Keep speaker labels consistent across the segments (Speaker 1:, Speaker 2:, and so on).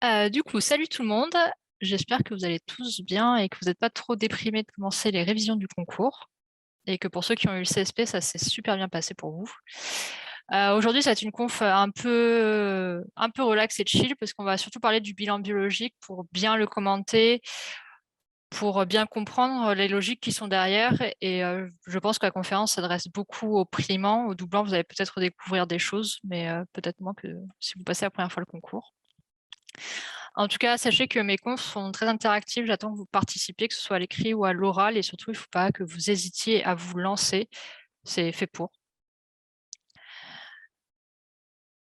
Speaker 1: Du coup, salut tout le monde. J'espère que vous allez tous bien et que vous n'êtes pas trop déprimés de commencer les révisions du concours. Et que pour ceux qui ont eu le CSP, ça s'est super bien passé pour vous. Aujourd'hui, ça va être une conf un peu relax et chill parce qu'on va surtout parler du bilan biologique pour bien le commenter, pour bien comprendre les logiques qui sont derrière. Et je pense que la conférence s'adresse beaucoup aux primants, aux doublants. Vous allez peut-être découvrir des choses, mais peut-être moins que si vous passez la première fois le concours. En tout cas, sachez que mes confs sont très interactives. J'attends que vous participiez, que ce soit à l'écrit ou à l'oral. Et surtout, il ne faut pas que vous hésitiez à vous lancer. C'est fait pour.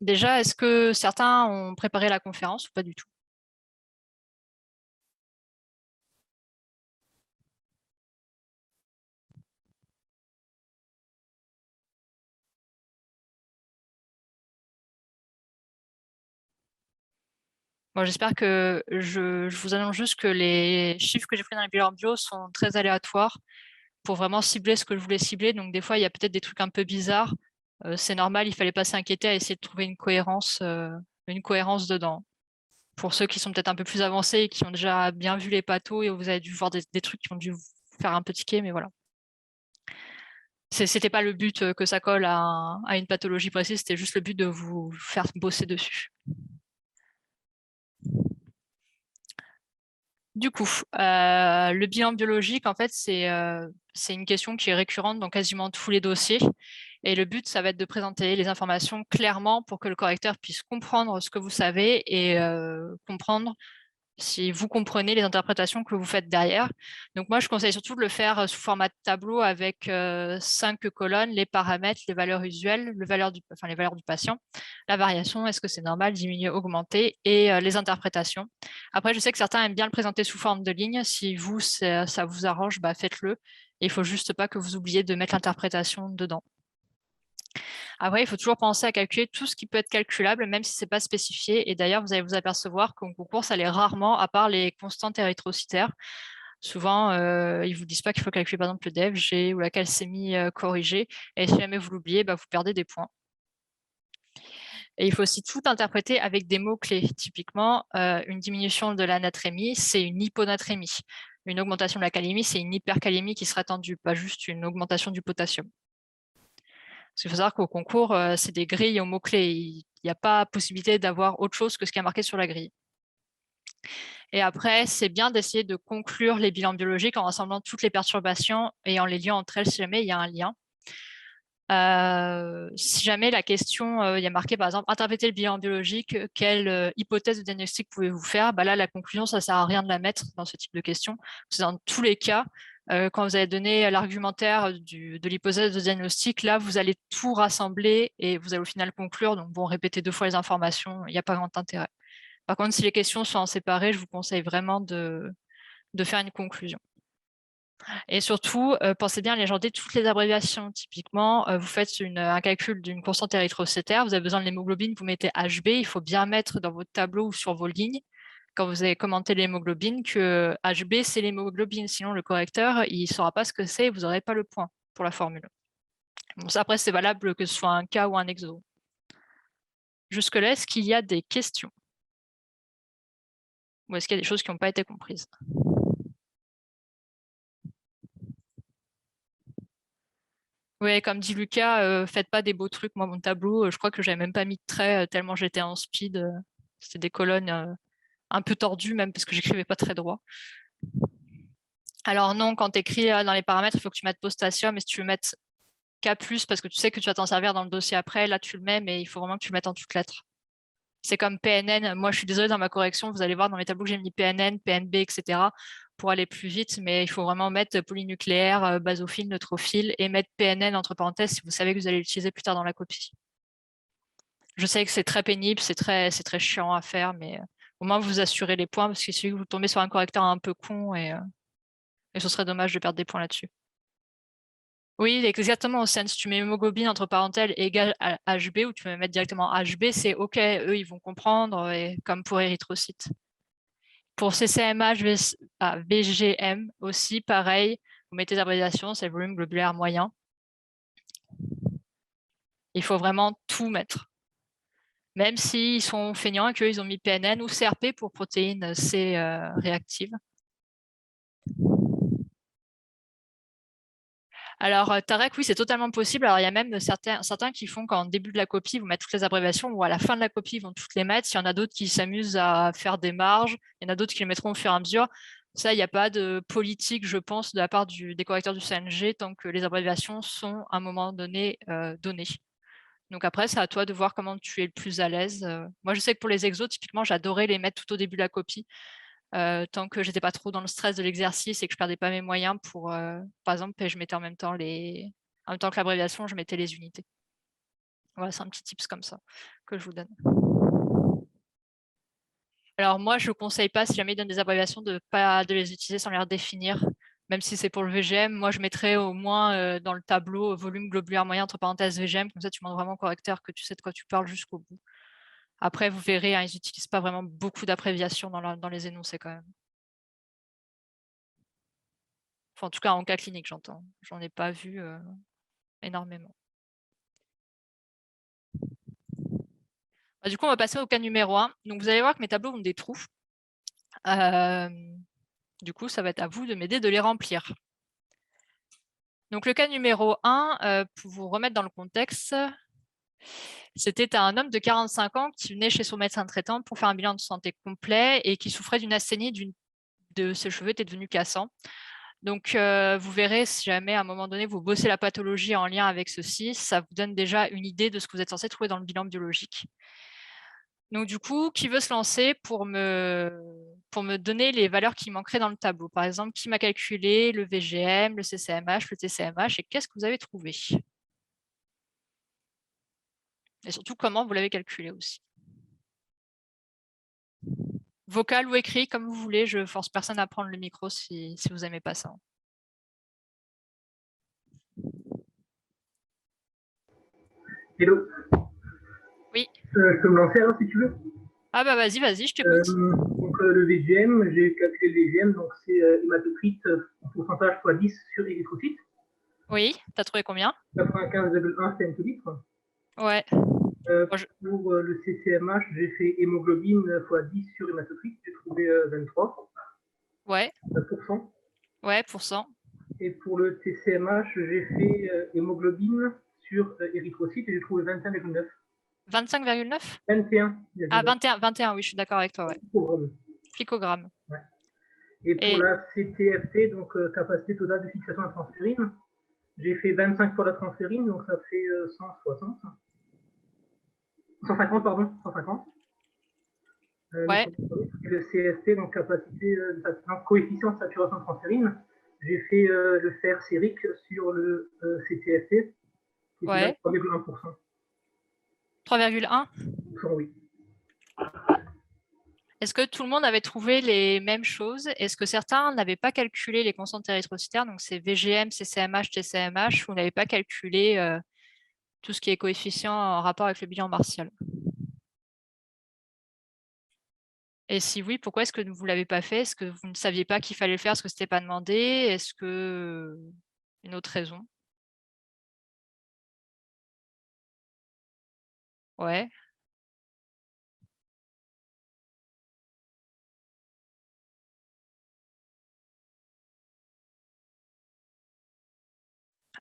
Speaker 1: Déjà, est-ce que certains ont préparé la conférence ou pas du tout? Bon, j'espère que je vous annonce juste que les chiffres que j'ai pris dans les bilans bio sont très aléatoires pour vraiment cibler ce que je voulais cibler. Donc, des fois, il y a peut-être des trucs un peu bizarres. C'est normal, il fallait pas s'inquiéter à essayer de trouver une cohérence dedans. Pour ceux qui sont peut-être un peu plus avancés et qui ont déjà bien vu les pathos et vous avez dû voir des trucs qui ont dû vous faire un peu tiquer, mais voilà. C'était pas le but que ça colle à une pathologie précise, c'était juste le but de vous faire bosser dessus. Du coup, le bilan biologique, en fait, c'est une question qui est récurrente dans quasiment tous les dossiers. Et le but, ça va être de présenter les informations clairement pour que le correcteur puisse comprendre ce que vous savez et comprendre si vous comprenez les interprétations que vous faites derrière. Donc moi, je conseille surtout de le faire sous format de tableau avec 5 colonnes, les paramètres, les valeurs usuelles, les valeurs du patient, la variation, est-ce que c'est normal, diminuer, augmenter, et les interprétations. Après, je sais que certains aiment bien le présenter sous forme de ligne. Si vous, ça vous arrange, bah, faites-le. Et il faut juste pas que vous oubliez de mettre l'interprétation dedans. Après, il faut toujours penser à calculer tout ce qui peut être calculable, même si ce n'est pas spécifié. Et d'ailleurs, vous allez vous apercevoir qu'au concours, ça l'est rarement, à part les constantes érythrocytaires. Souvent, ils ne vous disent pas qu'il faut calculer par exemple le DEV, G ou la calcémie corrigée. Et si jamais vous l'oubliez, bah, vous perdez des points. Et il faut aussi tout interpréter avec des mots-clés. Typiquement, une diminution de la natrémie, c'est une hyponatrémie. Une augmentation de la calémie, c'est une hypercalémie qui sera attendue, pas juste une augmentation du potassium. Parce qu'il faut savoir qu'au concours, c'est des grilles aux mots-clés. Il n'y a pas possibilité d'avoir autre chose que ce qui est marqué sur la grille. Et après, c'est bien d'essayer de conclure les bilans biologiques en rassemblant toutes les perturbations et en les liant entre elles si jamais il y a un lien. Si jamais la question, il y a marqué par exemple, interpréter le bilan biologique, quelle hypothèse de diagnostic pouvez-vous faire? Bah là, la conclusion, ça ne sert à rien de la mettre dans ce type de questions. C'est dans tous les cas, quand vous allez donner l'argumentaire de l'hypothèse de diagnostic, là, vous allez tout rassembler et vous allez au final conclure. Donc, bon, répéter 2 fois les informations, il n'y a pas grand intérêt. Par contre, si les questions sont en séparé, je vous conseille vraiment de faire une conclusion. Et surtout, pensez bien à légender toutes les abréviations. Typiquement, vous faites un calcul d'une constante érythrocytaire, vous avez besoin de l'hémoglobine, vous mettez HB, il faut bien mettre dans votre tableau ou sur vos lignes, quand vous avez commenté l'hémoglobine, que HB, c'est l'hémoglobine. Sinon, le correcteur, il ne saura pas ce que c'est et vous n'aurez pas le point pour la formule. Bon, ça, après, c'est valable que ce soit un cas ou un exo. Jusque-là, est-ce qu'il y a des questions? Ou est-ce qu'il y a des choses qui n'ont pas été comprises? Oui, comme dit Lucas, faites pas des beaux trucs. Moi, mon tableau, je crois que j'avais même pas mis de traits tellement j'étais en speed. C'était des colonnes un peu tordues, même parce que j'écrivais pas très droit. Alors non, quand tu écris dans les paramètres, il faut que tu mettes potassium. Et si tu veux mettre K+, parce que tu sais que tu vas t'en servir dans le dossier après, là tu le mets, mais il faut vraiment que tu le mettes en toutes lettres. C'est comme PNN. Moi, je suis désolée, dans ma correction, vous allez voir dans mes tableaux que j'ai mis PNN, PNB, etc. pour aller plus vite, mais il faut vraiment mettre polynucléaire, basophile, neutrophile et mettre PNN entre parenthèses si vous savez que vous allez l'utiliser plus tard dans la copie. Je sais que c'est très pénible, c'est très chiant à faire, mais au moins vous assurez les points parce que si vous tombez sur un correcteur un peu con et ce serait dommage de perdre des points là-dessus. Oui, exactement. Si tu mets hémoglobine entre parenthèses égale à HB ou tu peux mettre directement HB, c'est OK, eux ils vont comprendre, et comme pour érythrocytes. Pour CCMH, VGM aussi, pareil, vous mettez l'abréviation, c'est le volume globulaire moyen. Il faut vraiment tout mettre. même s'ils sont feignants et qu'ils ont mis PNN ou CRP pour protéines C réactives. Alors, Tarek, oui, c'est totalement possible. Alors, il y a même certains qui font qu'en début de la copie, ils vont mettre toutes les abréviations, ou à la fin de la copie, ils vont toutes les mettre. Il y en a d'autres qui s'amusent à faire des marges. Il y en a d'autres qui les mettront au fur et à mesure. Ça, il n'y a pas de politique, je pense, de la part des correcteurs du CNG tant que les abréviations sont à un moment donné données. Donc après, c'est à toi de voir comment tu es le plus à l'aise. Moi, je sais que pour les exos, typiquement, j'adorais les mettre tout au début de la copie. Tant que j'étais pas trop dans le stress de l'exercice et que je perdais pas mes moyens pour, par exemple, je mettais en même temps que l'abréviation, je mettais les unités. Voilà, c'est un petit tips comme ça que je vous donne. Alors moi, je ne conseille pas, si jamais ils donnent des abréviations, de les utiliser sans les redéfinir, même si c'est pour le VGM. Moi, je mettrais au moins dans le tableau volume globulaire moyen entre parenthèses VGM, comme ça tu montres vraiment au correcteur que tu sais de quoi tu parles jusqu'au bout. Après, vous verrez, hein, ils n'utilisent pas vraiment beaucoup d'abréviations dans les énoncés quand même. Enfin, en tout cas, en cas clinique, j'entends. J'en ai pas vu énormément. Du coup, on va passer au cas numéro 1. Donc, vous allez voir que mes tableaux ont des trous. Du coup, ça va être à vous de m'aider de les remplir. Donc, le cas numéro 1, pour vous remettre dans le contexte, c'était un homme de 45 ans qui venait chez son médecin traitant pour faire un bilan de santé complet et qui souffrait d'une asthénie de ses cheveux étaient devenus cassants. Donc, vous verrez, si jamais à un moment donné, vous bossez la pathologie en lien avec ceci, ça vous donne déjà une idée de ce que vous êtes censé trouver dans le bilan biologique. Donc, du coup, qui veut se lancer pour me donner les valeurs qui manqueraient dans le tableau? Par exemple, qui m'a calculé le VGM, le CCMH, le TCMH et qu'est-ce que vous avez trouvé? Et surtout, comment vous l'avez calculé aussi. Vocal ou écrit, comme vous voulez, je force personne à prendre le micro si vous n'aimez pas ça.
Speaker 2: Hello.
Speaker 1: Oui.
Speaker 2: Je peux me lancer alors si tu veux.
Speaker 1: Ah bah vas-y, je t'écoute.
Speaker 2: Donc le VGM, j'ai calculé le VGM, donc c'est hématocrite en pourcentage x 10 sur érythrocyte.
Speaker 1: Oui, t'as trouvé combien?
Speaker 2: 95,1 cm.
Speaker 1: Ouais.
Speaker 2: Pour le CCMH, j'ai fait hémoglobine x 10 sur hématocrite, j'ai trouvé 23.
Speaker 1: Ouais.
Speaker 2: %.
Speaker 1: Ouais, %.
Speaker 2: Et pour le TCMH, j'ai fait hémoglobine sur érythrocyte et j'ai trouvé 25,9.
Speaker 1: 25,9?
Speaker 2: 21.
Speaker 1: Ah, 21, oui, je suis d'accord avec toi, ouais. Picogramme.
Speaker 2: Ouais. Et pour la CTFT, donc capacité totale de fixation de la transférine, j'ai fait 25 fois la transférine, donc ça fait 160. 150, pardon, 150.
Speaker 1: Ouais.
Speaker 2: Et le CST, donc capacité, coefficient de saturation de transférine, j'ai fait le fer sérique sur le CTFT, qui était à 3,1%.
Speaker 1: 3,1?
Speaker 2: Oui.
Speaker 1: Est-ce que tout le monde avait trouvé les mêmes choses? Est-ce que certains n'avaient pas calculé les constantes érythrocytaires, donc c'est VGM, CCMH, TCMH, ou n'avaient pas calculé tout ce qui est coefficient en rapport avec le bilan martial? Et si oui, pourquoi est-ce que vous ne l'avez pas fait? Est-ce que vous ne saviez pas qu'il fallait le faire? Est-ce que ce n'était pas demandé? Est-ce que une autre raison? Ouais.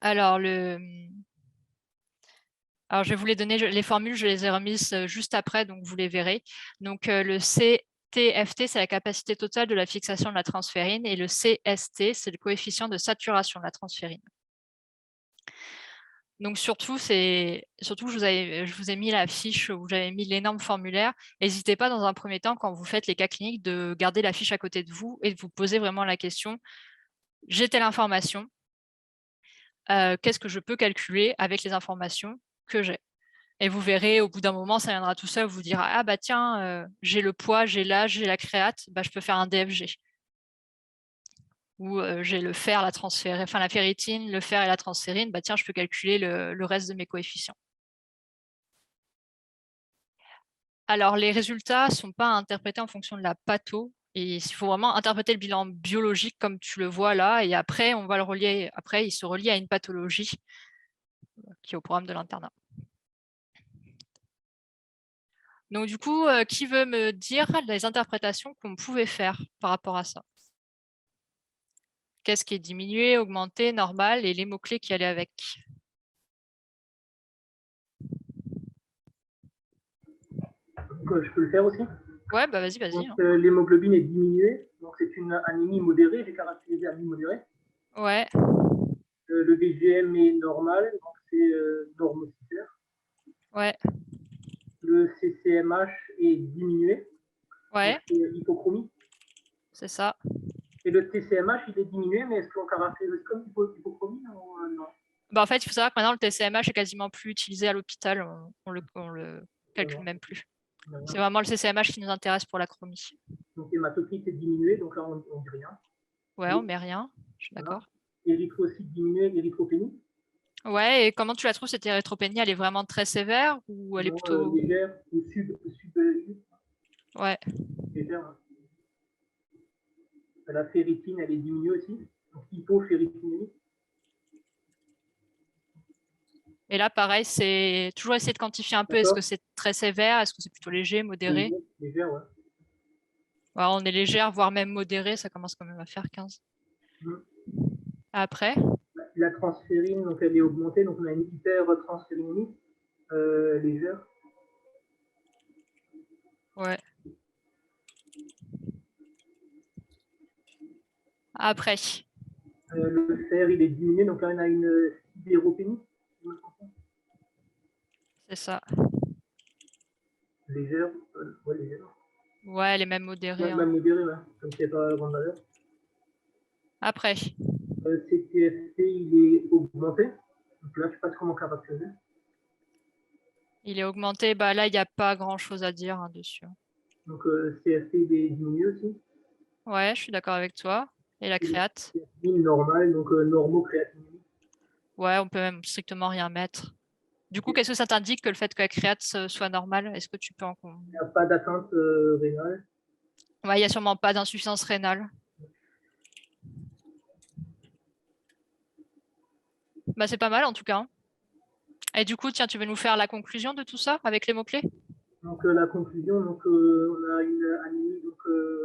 Speaker 1: Alors, je vais vous les donner, les formules, je les ai remises juste après, donc vous les verrez. Donc, le CTFT, c'est la capacité totale de la fixation de la transférine, et le CST, c'est le coefficient de saturation de la transférine. Donc, surtout, je vous ai mis la fiche où j'avais mis l'énorme formulaire. N'hésitez pas, dans un premier temps, quand vous faites les cas cliniques, de garder la fiche à côté de vous et de vous poser vraiment la question, j'ai telle information, qu'est-ce que je peux calculer avec les informations que j'ai? Et vous verrez, au bout d'un moment, ça viendra tout seul, vous dira, ah bah tiens, j'ai le poids, j'ai l'âge, j'ai la créate, bah, je peux faire un DFG. Ou j'ai le fer, la ferritine, le fer et la transférine, bah tiens, je peux calculer le reste de mes coefficients. Alors, les résultats ne sont pas interprétés en fonction de la patho, et il faut vraiment interpréter le bilan biologique comme tu le vois là, et après, on va le relier, après, il se relie à une pathologie qui est au programme de l'internat. Donc, du coup, qui veut me dire les interprétations qu'on pouvait faire par rapport à ça? Qu'est-ce qui est diminué, augmenté, normal et les mots-clés qui allaient avec?
Speaker 2: Donc, je peux le faire aussi.
Speaker 1: Ouais, bah vas-y, vas-y.
Speaker 2: Donc, l'hémoglobine est diminuée. Donc, c'est une anémie modérée. J'ai caractérisé anémie modérée.
Speaker 1: Ouais.
Speaker 2: Le VGM est normal. Donc, c'est normocitaire.
Speaker 1: Ouais.
Speaker 2: Le CCMH est diminué.
Speaker 1: Ouais.
Speaker 2: Donc, c'est hypochromie.
Speaker 1: C'est ça.
Speaker 2: Et le TCMH, il est diminué, mais est-ce qu'on caractérise comme hypochromie ou non?
Speaker 1: Bah, en fait, il faut savoir que maintenant, le TCMH est quasiment plus utilisé à l'hôpital. On le calcule même plus. C'est vraiment le CCMH qui nous intéresse pour la chromie.
Speaker 2: Donc, hématocrite est diminué, donc là, on ne dit rien.
Speaker 1: Ouais, on met rien. Je suis d'accord.
Speaker 2: Érythrocyte diminué, érythropénie.
Speaker 1: Ouais, et comment tu la trouves, cette érythropénie? Elle est vraiment très sévère ou elle est plutôt...
Speaker 2: légère ou
Speaker 1: Ouais.
Speaker 2: légère. La ferritine, elle est diminuée aussi. Donc, hypoféritinémie.
Speaker 1: Et là, pareil, c'est toujours essayer de quantifier un peu. Est-ce que c'est très sévère? Est-ce que c'est plutôt léger, modéré?
Speaker 2: Légère, ouais.
Speaker 1: Ouais, on est légère, voire même modéré. Ça commence quand même à faire 15. Après?
Speaker 2: La transférine, donc elle est augmentée. Donc, on a une hypertransférinémie légère.
Speaker 1: Ouais. Après?
Speaker 2: Le fer, il est diminué. Donc là, on a une sidéropénie.
Speaker 1: C'est ça.
Speaker 2: Légère. Ouais, légère.
Speaker 1: Ouais, elle est même modérée.
Speaker 2: Même modérée, ouais. Comme c'est pas grande valeur.
Speaker 1: Après?
Speaker 2: CTFT, il est augmenté. Donc là, je ne sais pas comment caractériser.
Speaker 1: Il est augmenté. Bah, là, il n'y a pas grand-chose à dire dessus.
Speaker 2: Donc, CFT, il est diminué aussi.
Speaker 1: Ouais, je suis d'accord avec toi. Et la créate?
Speaker 2: Normale, donc normocréatinémie.
Speaker 1: Ouais, on peut même strictement rien mettre. Du coup, qu'est-ce que ça t'indique que le fait que la créate soit normale? Est-ce que tu peux en...
Speaker 2: Il n'y a pas d'atteinte rénale.
Speaker 1: Ouais, il n'y a sûrement pas d'insuffisance rénale. Bah, c'est pas mal en tout cas. Et du coup, tiens, tu veux nous faire la conclusion de tout ça avec les mots-clés?
Speaker 2: Donc, la conclusion, donc, on a une anémie donc,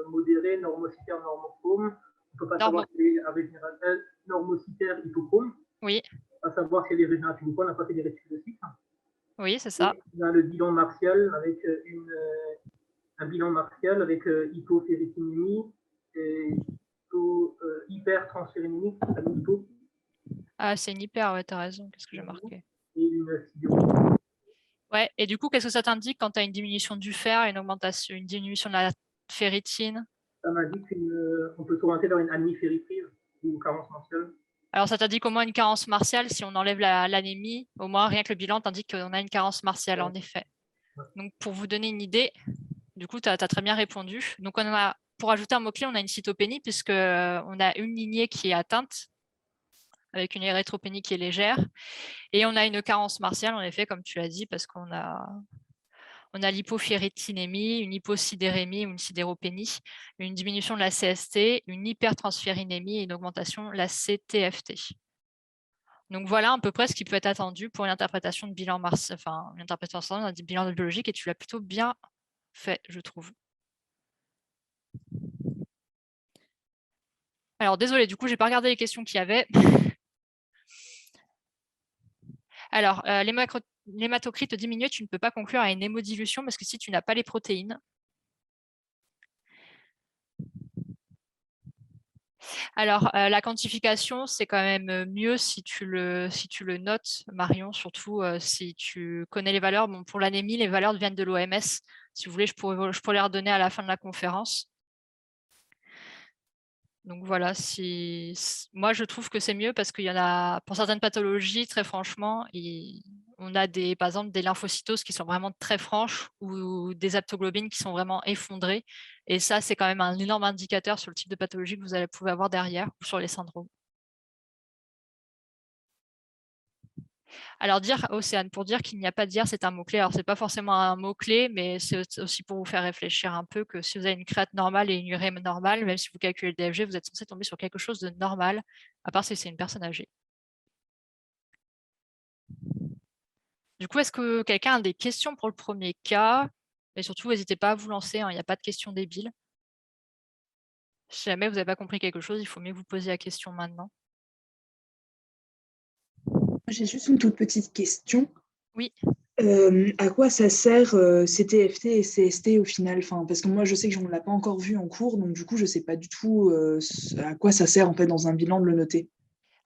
Speaker 2: modérée, normocitaire, normochrome. On ne peut pas savoir si elle est normocitaire, hypochrome.
Speaker 1: Oui.
Speaker 2: On ne peut pas savoir si elle est régénérative ou pas. On n'a pas fait des réticules aussi.
Speaker 1: Oui, c'est ça.
Speaker 2: On a le bilan martial avec un bilan martial avec hypoféritinémie et hypertransférinémie.
Speaker 1: Ah, c'est une hyper, ouais, t'as raison. Qu'est-ce que j'ai marqué?
Speaker 2: Et une sidéropénie.
Speaker 1: Ouais, et du coup, qu'est-ce que ça t'indique quand tu as une diminution du fer, une augmentation, une diminution de la ferritine?
Speaker 2: Ça m'indique qu'on peut s'orienter vers une anémie ferriprive ou carence martiale.
Speaker 1: Alors, ça t'indique au moins une carence martiale. Si on enlève l'anémie, au moins rien que le bilan t'indique qu'on a une carence martiale, en effet. Donc, pour vous donner une idée, du coup, tu as très bien répondu. Donc, on a, pour ajouter un mot-clé, on a une cytopénie puisqu'on a une lignée qui est atteinte avec une érythropénie qui est légère. Et on a une carence martiale, en effet, comme tu l'as dit, parce qu'on a l'hypoféritinémie, une hyposidérémie ou une sidéropénie, une diminution de la CST, une hypertransférinémie et une augmentation de la CTFT. Donc voilà à peu près ce qui peut être attendu pour une interprétation de bilan une interprétation d'un bilan biologique, et tu l'as plutôt bien fait, je trouve. Alors désolé, du coup, j'ai pas regardé les questions qu'il y avait. Alors, l'hématocrite diminué, tu ne peux pas conclure à une hémodilution parce que si tu n'as pas les protéines. Alors, la quantification, c'est quand même mieux si tu le notes, Marion, surtout si tu connais les valeurs. Bon, pour l'anémie, les valeurs viennent de l'OMS. Si vous voulez, je pourrais les redonner à la fin de la conférence. Donc voilà, moi je trouve que c'est mieux parce qu'il y en a, pour certaines pathologies, très franchement, on a par exemple des lymphocytoses qui sont vraiment très franches ou des aptoglobines qui sont vraiment effondrées. Et ça, c'est quand même un énorme indicateur sur le type de pathologie que vous pouvez avoir derrière ou sur les syndromes. Alors dire, Océane, pour dire qu'il n'y a pas de dire, c'est un mot-clé. Alors, c'est pas forcément un mot-clé, mais c'est aussi pour vous faire réfléchir un peu que si vous avez une créate normale et une urée normale, même si vous calculez le DFG, vous êtes censé tomber sur quelque chose de normal, à part si c'est une personne âgée. Du coup, est-ce que quelqu'un a des questions pour le premier cas? Et surtout, n'hésitez pas à vous lancer, hein, il n'y a pas de questions débiles. Si jamais vous n'avez pas compris quelque chose, il faut mieux vous poser la question maintenant.
Speaker 3: J'ai juste une toute petite question.
Speaker 1: Oui.
Speaker 3: À quoi ça sert CTFT et CST au final? Enfin, parce que moi, je sais que on ne l'a pas encore vu en cours, donc du coup, je ne sais pas du tout à quoi ça sert en fait dans un bilan de le noter.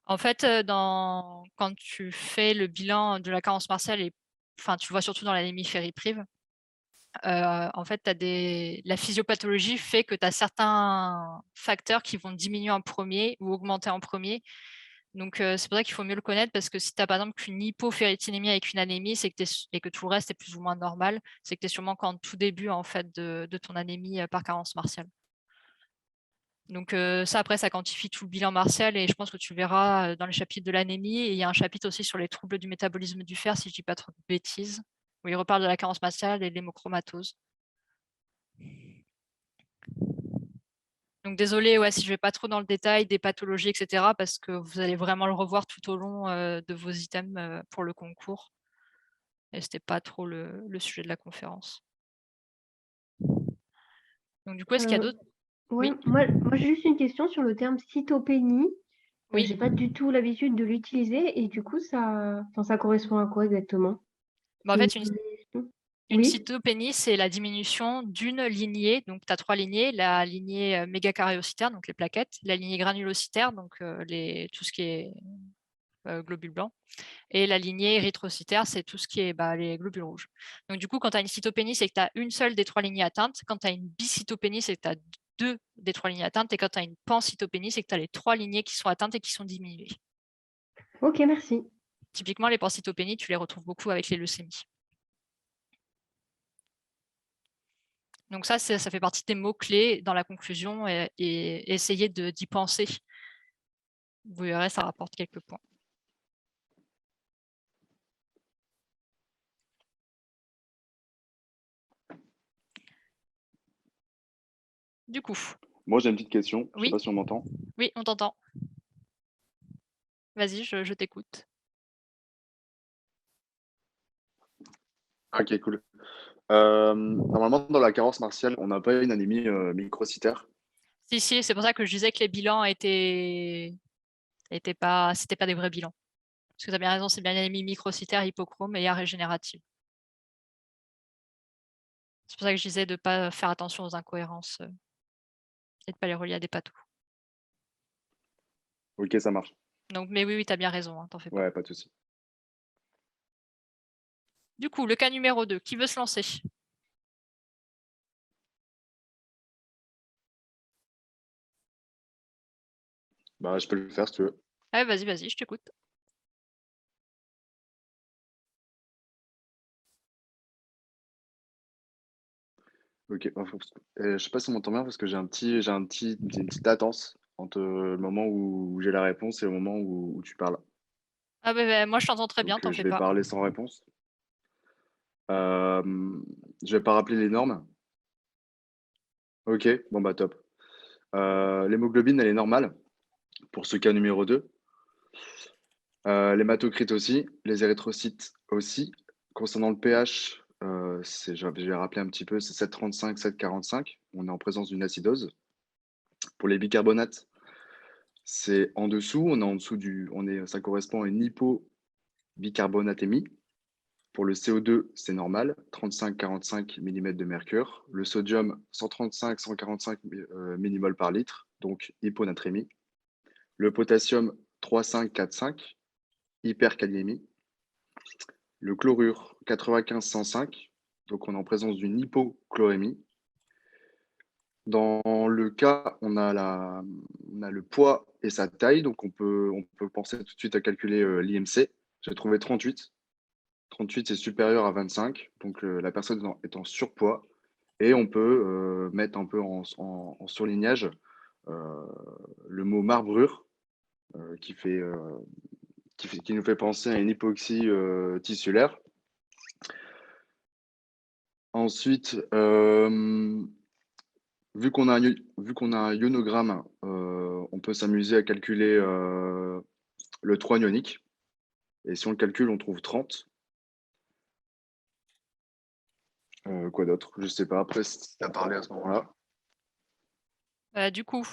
Speaker 1: En fait, quand tu fais le bilan de la carence martiale, et enfin, tu le vois surtout dans l'anémie Ferriprive, en fait, la physiopathologie fait que tu as certains facteurs qui vont diminuer en premier ou augmenter en premier. Donc, c'est pour ça qu'il faut mieux le connaître, parce que si tu as par exemple qu'une hypoferritinémie avec une anémie, et que tout le reste est plus ou moins normal, c'est que tu es sûrement qu'en tout début en fait, de ton anémie par carence martiale. Donc ça, après, ça quantifie tout le bilan martial, et je pense que tu verras dans le chapitre de l'anémie. Et il y a un chapitre aussi sur les troubles du métabolisme du fer, si je ne dis pas trop de bêtises, où il reparle de la carence martiale et de l'hémochromatose. Donc désolé, ouais, si je ne vais pas trop dans le détail des pathologies, etc., parce que vous allez vraiment le revoir tout au long de vos items pour le concours. Et ce n'était pas trop le sujet de la conférence. Donc du coup, est-ce qu'il y a d'autres?
Speaker 4: Ouais,
Speaker 1: Oui.
Speaker 4: moi j'ai juste une question sur le terme cytopénie.
Speaker 1: Oui.
Speaker 4: J'ai pas du tout l'habitude de l'utiliser, et du coup, ça correspond à quoi exactement?
Speaker 1: Bah, en fait, une
Speaker 4: Oui.
Speaker 1: cytopénie, c'est la diminution d'une lignée. Donc, tu as 3 lignées. La lignée mégacaryocytaire, donc les plaquettes, la lignée granulocytaire, donc tout ce qui est globules blancs, et la lignée érythrocytaire, c'est tout ce qui est les globules rouges. Donc, du coup, quand tu as une cytopénie, c'est que tu as une seule des 3 lignées atteintes. Quand tu as une bicytopénie, c'est que tu as 2 des 3 lignées atteintes. Et quand tu as une pancytopénie, c'est que tu as les 3 lignées qui sont atteintes et qui sont diminuées.
Speaker 4: Ok, merci.
Speaker 1: Typiquement, les pancytopénies, tu les retrouves beaucoup avec les leucémies. Donc ça fait partie des mots-clés dans la conclusion, et essayer d'y penser. Vous verrez, ça rapporte quelques points. Du coup.
Speaker 5: Moi, j'ai une petite question. Je ne
Speaker 1: Oui.
Speaker 5: sais pas si on m'entend.
Speaker 1: Oui, on t'entend. Vas-y, je t'écoute.
Speaker 5: Ok, cool. Normalement, dans la carence martiale, on n'a pas une anémie microcytaire.
Speaker 1: Si, c'est pour ça que je disais que les bilans c'était pas des vrais bilans. Parce que tu as bien raison, c'est bien une anémie microcytaire, hypochrome et régénérative. C'est pour ça que je disais de ne pas faire attention aux incohérences et de ne pas les relier à des pathos.
Speaker 5: Ok, ça marche.
Speaker 1: Donc, mais oui, tu as bien raison, hein, t'en fais pas.
Speaker 5: Ouais, pas de souci.
Speaker 1: Du coup, le cas numéro 2, qui veut se lancer?
Speaker 5: Bah, je peux le faire si tu veux.
Speaker 1: Ah, vas-y, je t'écoute.
Speaker 5: Ok, je sais pas si on m'entend bien parce que j'ai une petite latence entre le moment où j'ai la réponse et le moment où tu parles.
Speaker 1: Ah moi je t'entends très bien,
Speaker 5: Donc,
Speaker 1: t'en
Speaker 5: je
Speaker 1: fais
Speaker 5: vais
Speaker 1: pas.
Speaker 5: parler sans réponse. Je vais pas rappeler les normes. Ok, bon bah top. L'hémoglobine, elle est normale pour ce cas numéro 2. L'hématocrite aussi, les érythrocytes aussi. Concernant le pH, je vais rappeler un petit peu, c'est 7,35, 7,45. On est en présence d'une acidose. Pour les bicarbonates, c'est en dessous. On est en dessous ça correspond à une hypobicarbonatémie. Pour le CO2, c'est normal, 35-45 mm de mercure. Le sodium, 135-145 millimoles par litre, donc hyponatrémie. Le potassium, 3,5-4,5, hyperkaliémie. Le chlorure, 95-105, donc on est en présence d'une hypochlorémie. Dans le cas, on a le poids et sa taille, donc on peut penser tout de suite à calculer l'IMC. J'ai trouvé 38. 38, c'est supérieur à 25, donc la personne est en surpoids. Et on peut mettre un peu en surlignage le mot marbrure, qui nous fait penser à une hypoxie tissulaire. Ensuite, vu qu'on a un ionogramme, on peut s'amuser à calculer le 3 ionique. Et si on le calcule, on trouve 30. Quoi d'autre? Je sais pas. Après, si tu as parlé à ce moment-là.
Speaker 1: Du coup,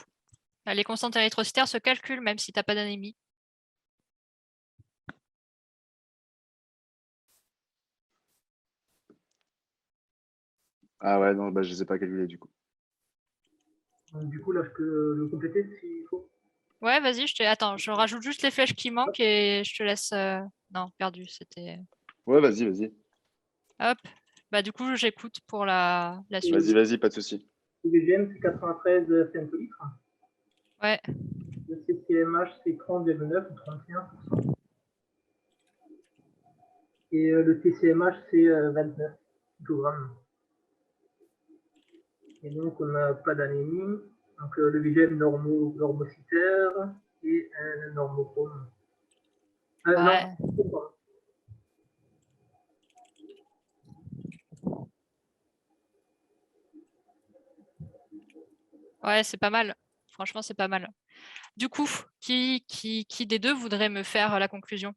Speaker 1: les constantes érythrocytaires se calculent même si tu n'as pas d'anémie.
Speaker 5: Ah ouais, non, je ne les ai pas calculés du coup.
Speaker 2: Donc, du coup, là, je peux le compléter s'il faut.
Speaker 1: Ouais, vas-y, attends, je rajoute juste les flèches qui manquent et je te laisse. Non, perdu, c'était.
Speaker 5: Ouais, vas-y.
Speaker 1: Hop. Du coup, j'écoute pour la suite.
Speaker 5: Vas-y, pas de souci.
Speaker 2: Le VGM, c'est 93 femtolitres.
Speaker 1: Ouais.
Speaker 2: Le CCMH, c'est 30,9 ou 31%. Et le TCMH, c'est 29 picogrammes. Et donc, on n'a pas d'anémie. Donc, le VGM normocytaire et un normochrome.
Speaker 1: Ouais.
Speaker 2: Non,
Speaker 1: Ouais, c'est pas mal. Franchement, c'est pas mal. Du coup, qui des deux voudrait me faire la conclusion?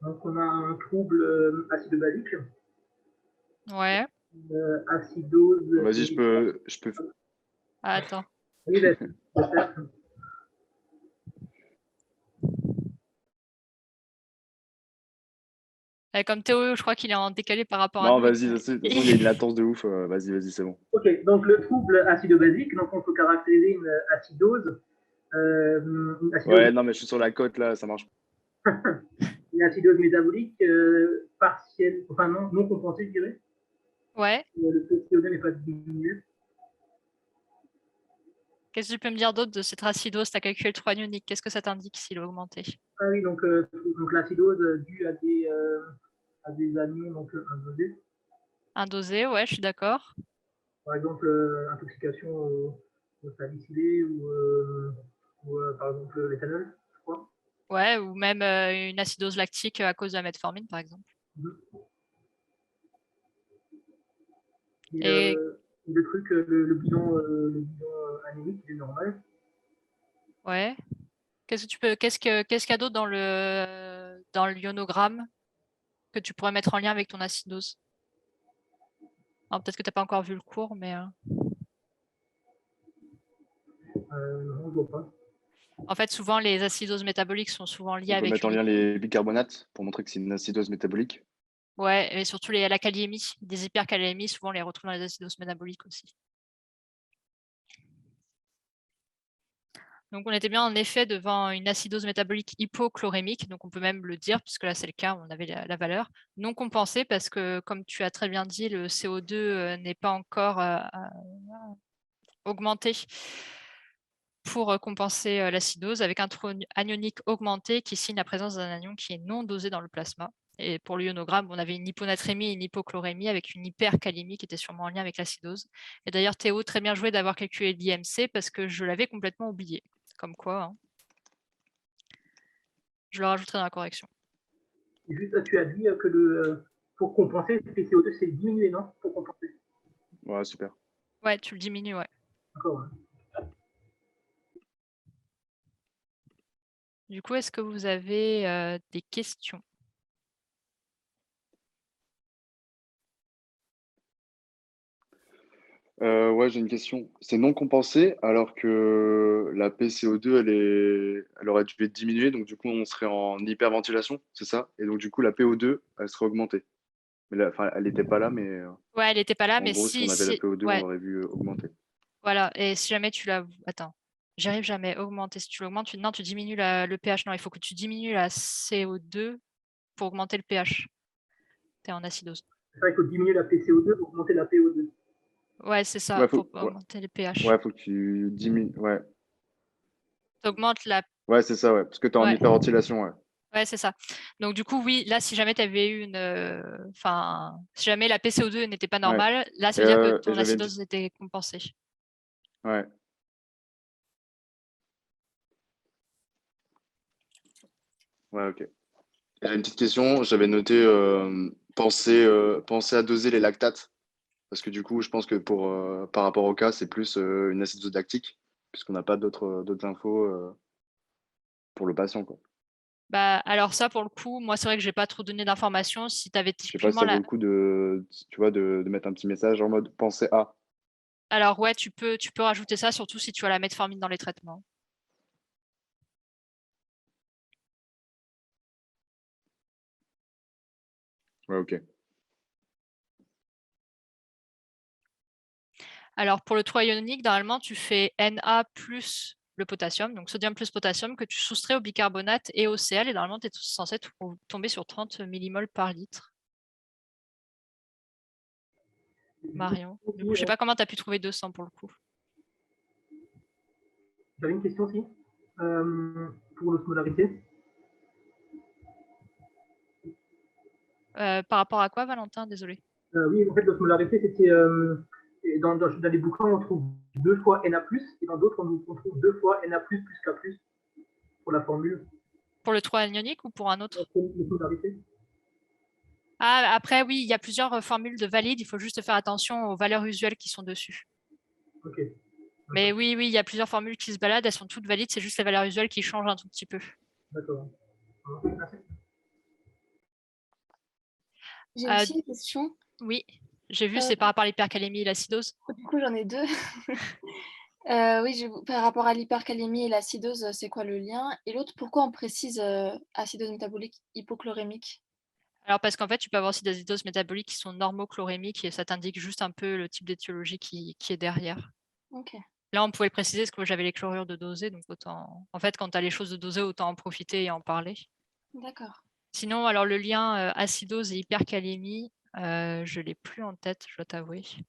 Speaker 2: donc, on a un trouble acido-basique.
Speaker 1: Ouais.
Speaker 2: Acidose.
Speaker 5: Vas-y, je peux.
Speaker 1: Ah, attends.
Speaker 2: Oui, peut-être.
Speaker 1: Comme Théo, je crois qu'il est en décalé par rapport à
Speaker 5: Non,
Speaker 1: nous.
Speaker 5: vas-y, de toute façon, il y a une latence de ouf. Vas-y, c'est bon.
Speaker 2: Ok, donc le trouble acido-basique, donc on peut caractériser une acidose.
Speaker 5: Ouais, non, mais je suis sur la côte là, ça marche.
Speaker 2: Une acidose métabolique partielle, enfin non compensée, je dirais.
Speaker 1: Ouais.
Speaker 2: Le PCO2 n'est pas diminué.
Speaker 1: Qu'est-ce que tu peux me dire d'autre de cette acidose? Tu as calculé le 3 ionique. Qu'est-ce que ça t'indique s'il a augmenté?
Speaker 2: Ah oui, donc l'acidose due à des anions donc indosés.
Speaker 1: Indosé, ouais, je suis d'accord.
Speaker 2: Par exemple, intoxication au salicylé ou par exemple l'éthanol, je crois.
Speaker 1: Ouais, ou même une acidose lactique à cause de la metformine, par exemple.
Speaker 2: Et
Speaker 1: Et
Speaker 2: le truc, le bilan anémique, il est normal.
Speaker 1: ouais. Qu'est-ce qu'il y a d'autre dans le ionogramme que tu pourrais mettre en lien avec ton acidose? Alors, peut-être que tu n'as pas encore vu le cours, mais
Speaker 2: Non, je vois pas.
Speaker 1: en fait, souvent, les acidoses métaboliques sont souvent liées
Speaker 5: On peut
Speaker 1: avec
Speaker 5: mettre en lien les bicarbonates pour montrer que c'est une acidose métabolique.
Speaker 1: Ouais, et surtout la kaliémie. Des hyperkaliémies, souvent, on les retrouve dans les acidoses métaboliques aussi. Donc, on était bien en effet devant une acidose métabolique hypochlorémique, donc on peut même le dire, puisque là c'est le cas, on avait la valeur, non compensée parce que, comme tu as très bien dit, le CO2 n'est pas encore augmenté pour compenser l'acidose, avec un trou anionique augmenté qui signe la présence d'un anion qui est non dosé dans le plasma. Et pour l'ionogramme, on avait une hyponatrémie et une hypochlorémie avec une hypercalémie qui était sûrement en lien avec l'acidose. Et d'ailleurs, Théo, très bien joué d'avoir calculé l'IMC parce que je l'avais complètement oublié. Comme quoi, hein. Je le rajouterai dans la correction.
Speaker 2: Et juste, tu as dit que pour compenser, le PCO2, c'est diminué, non? Pour compenser.
Speaker 5: Ouais, super.
Speaker 1: Ouais, tu le diminues, ouais.
Speaker 2: D'accord. Ouais.
Speaker 1: Du coup, est-ce que vous avez des questions?
Speaker 5: Ouais, j'ai une question. C'est non compensé alors que la PCO2, elle aurait dû être diminuée, donc du coup, on serait en hyperventilation, c'est ça? Et donc, du coup, la PO2, elle serait augmentée. Mais enfin, elle n'était pas là, mais
Speaker 1: Ouais, elle n'était pas là,
Speaker 5: en
Speaker 1: mais
Speaker 5: gros, si on
Speaker 1: si,
Speaker 5: avait la PO2, on
Speaker 1: ouais,
Speaker 5: l'aurait vu augmenter.
Speaker 1: voilà. Et si jamais tu l'as... Attends, j'arrive jamais à augmenter. Si tu l'augmentes, non, tu diminues le pH. Non, il faut que tu diminues la CO2 pour augmenter le pH. Tu es en acidose.
Speaker 2: C'est vrai qu'il faut diminuer la PCO2 pour augmenter la PO2.
Speaker 1: Ouais, c'est ça,
Speaker 5: Ouais,
Speaker 1: pour augmenter le pH.
Speaker 5: ouais, faut que tu diminues. Ouais,
Speaker 1: Tu augmentes la...
Speaker 5: ouais, c'est ça, ouais. Parce que tu es en
Speaker 1: Ouais.
Speaker 5: hyperventilation, ouais.
Speaker 1: Ouais, c'est ça. Donc, du coup, oui, là, si jamais tu avais eu Enfin, si jamais la PCO2 n'était pas
Speaker 5: Ouais.
Speaker 1: normale, là, ça veut dire que
Speaker 5: Et
Speaker 1: ton
Speaker 5: j'avais une
Speaker 1: acidose était compensée.
Speaker 5: Ouais. Ouais, ok. J'ai une petite question. J'avais noté penser à doser les lactates. Parce que du coup, je pense que par rapport au cas, c'est plus une acidose lactique, puisqu'on n'a pas d'autres infos pour le patient, quoi.
Speaker 1: Alors ça, pour le coup, moi, c'est vrai que j'ai pas trop donné d'informations. Si tu avais
Speaker 5: Je sais pas si
Speaker 1: typiquement
Speaker 5: ça vaut le coup de mettre un petit message en mode pensez à.
Speaker 1: Alors ouais, tu peux rajouter ça, surtout si tu as la metformine dans les traitements.
Speaker 5: Ouais, ok.
Speaker 1: Alors pour le 3 ionique, normalement, tu fais Na plus le potassium, donc sodium plus potassium, que tu soustrais au bicarbonate et au Cl, et normalement, tu es censé tomber sur 30 millimoles par litre. Marion. Du coup, je sais pas comment tu as pu trouver 200 pour le coup.
Speaker 2: J'avais une question aussi pour l'osmolarité.
Speaker 1: Par rapport à quoi, Valentin? Désolé.
Speaker 2: Oui, en fait, l'osmolarité, c'était dans les bouquins, on trouve 2 fois Na+, et dans d'autres, on trouve 2 fois Na+, plus K+, pour la formule.
Speaker 1: Pour le 3 ionique ou pour un autre?
Speaker 2: L'osmolarité.
Speaker 1: Ah, après, oui, il y a plusieurs formules de valides. Il faut juste faire attention aux valeurs usuelles qui sont dessus.
Speaker 2: Ok.
Speaker 1: Mais oui, il y a plusieurs formules qui se baladent. Elles sont toutes valides. C'est juste les valeurs usuelles qui changent un tout petit peu.
Speaker 2: D'accord. Merci.
Speaker 6: J'ai aussi une question.
Speaker 1: Oui, j'ai vu, c'est par rapport à l'hypercalémie et l'acidose.
Speaker 6: Du coup, j'en ai deux. Oui, par rapport à l'hypercalémie et l'acidose, c'est quoi le lien? Et l'autre, pourquoi on précise acidose métabolique hypochlorémique?
Speaker 1: Alors parce qu'en fait, tu peux avoir aussi des acidoses métaboliques qui sont normochlorémiques et ça t'indique juste un peu le type d'étiologie qui est derrière.
Speaker 6: Ok.
Speaker 1: Là, on pouvait le préciser parce que j'avais les chlorures de dosées, donc autant. En fait, quand tu as les choses de dosées, autant en profiter et en parler.
Speaker 6: D'accord.
Speaker 1: Sinon, alors le lien acidose et hypercalémie, je l'ai plus en tête, je dois t'avouer.
Speaker 2: Si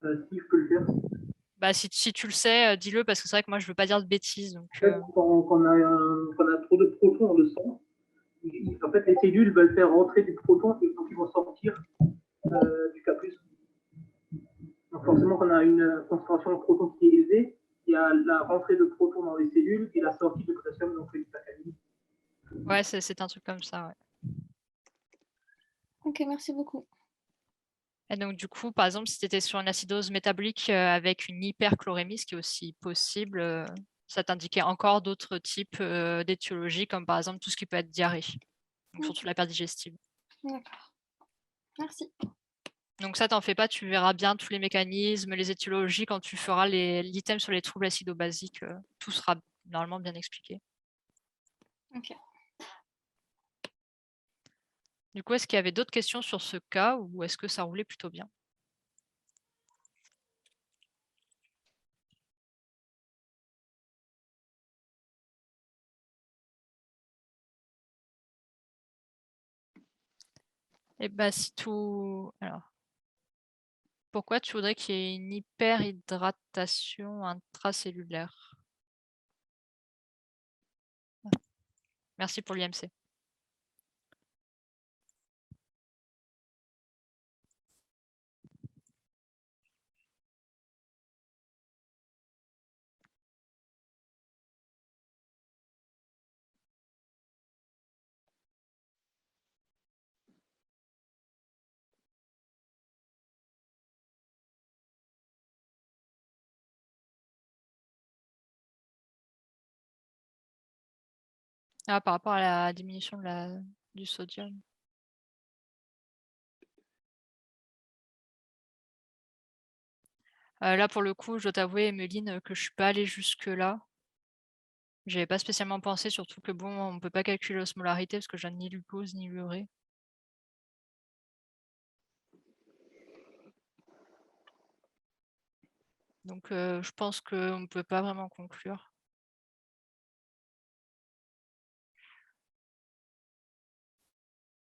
Speaker 2: je peux le faire.
Speaker 1: Si tu le sais, dis-le parce que c'est vrai que moi je veux pas dire de bêtises. Donc,
Speaker 2: en fait, quand on a trop de protons dans le sang, en fait, les cellules veulent faire rentrer des protons et donc ils vont sortir du K+. Donc forcément, quand on a une concentration de protons qui est élevée, il y a la rentrée de protons dans les cellules et la sortie de potassium, donc l'hypercalémie.
Speaker 1: Ouais, c'est un truc comme ça, ouais.
Speaker 6: Ok, merci beaucoup.
Speaker 1: Et donc, du coup, par exemple, si tu étais sur une acidose métabolique avec une hyperchlorémie, ce qui est aussi possible, ça t'indiquait encore d'autres types d'étiologies, comme par exemple tout ce qui peut être diarrhée, donc surtout la perte digestive.
Speaker 6: D'accord. Merci.
Speaker 1: Donc ça, t'en fais pas, tu verras bien tous les mécanismes, les étiologies, quand tu feras l'item sur les troubles acido-basiques, tout sera normalement bien expliqué.
Speaker 6: Ok.
Speaker 1: Du coup, est-ce qu'il y avait d'autres questions sur ce cas ou est-ce que ça roulait plutôt bien? Eh bien, si tout... Alors, pourquoi tu voudrais qu'il y ait une hyperhydratation intracellulaire? Merci pour l'IMC. Ah, par rapport à la diminution du sodium. Là, pour le coup, je dois t'avouer, Emeline, que je suis pas allée jusque-là. J'avais pas spécialement pensé, surtout que bon, on peut pas calculer l'osmolarité parce que je n'ai ni glucose ni l'urée. Donc, je pense qu'on ne peut pas vraiment conclure.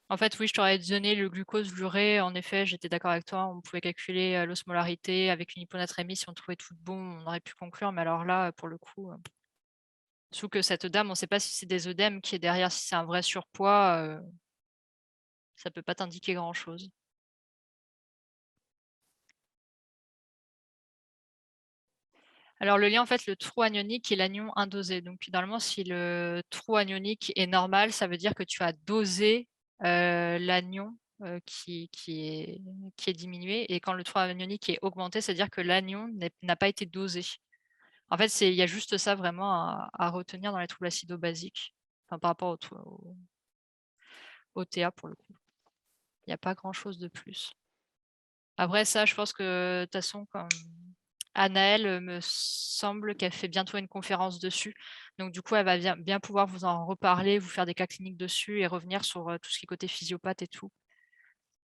Speaker 1: En fait, oui, je t'aurais donné le glucose, l'urée. En effet, j'étais d'accord avec toi. On pouvait calculer l'osmolarité avec une hyponatrémie. Si on trouvait tout bon, on aurait pu conclure. Mais alors là, pour le coup, surtout que cette dame, on ne sait pas si c'est des œdèmes qui est derrière, si c'est un vrai surpoids. Ça ne peut pas t'indiquer grand-chose. Alors, le lien, en fait, le trou anionique et l'anion indosé. Donc, normalement, si le trou anionique est normal, ça veut dire que tu as dosé l'anion qui est diminué. Et quand le trou anionique est augmenté, c'est-à-dire que l'anion n'a pas été dosé. En fait, il y a juste ça vraiment à retenir dans les troubles acido-basiques. Enfin, par rapport au TA pour le coup. Il n'y a pas grand-chose de plus. Après ça, je pense que de toute façon, comme Anaëlle me semble qu'elle fait bientôt une conférence dessus. Donc du coup, elle va bien pouvoir vous en reparler, vous faire des cas cliniques dessus et revenir sur tout ce qui est côté physiopathe et tout.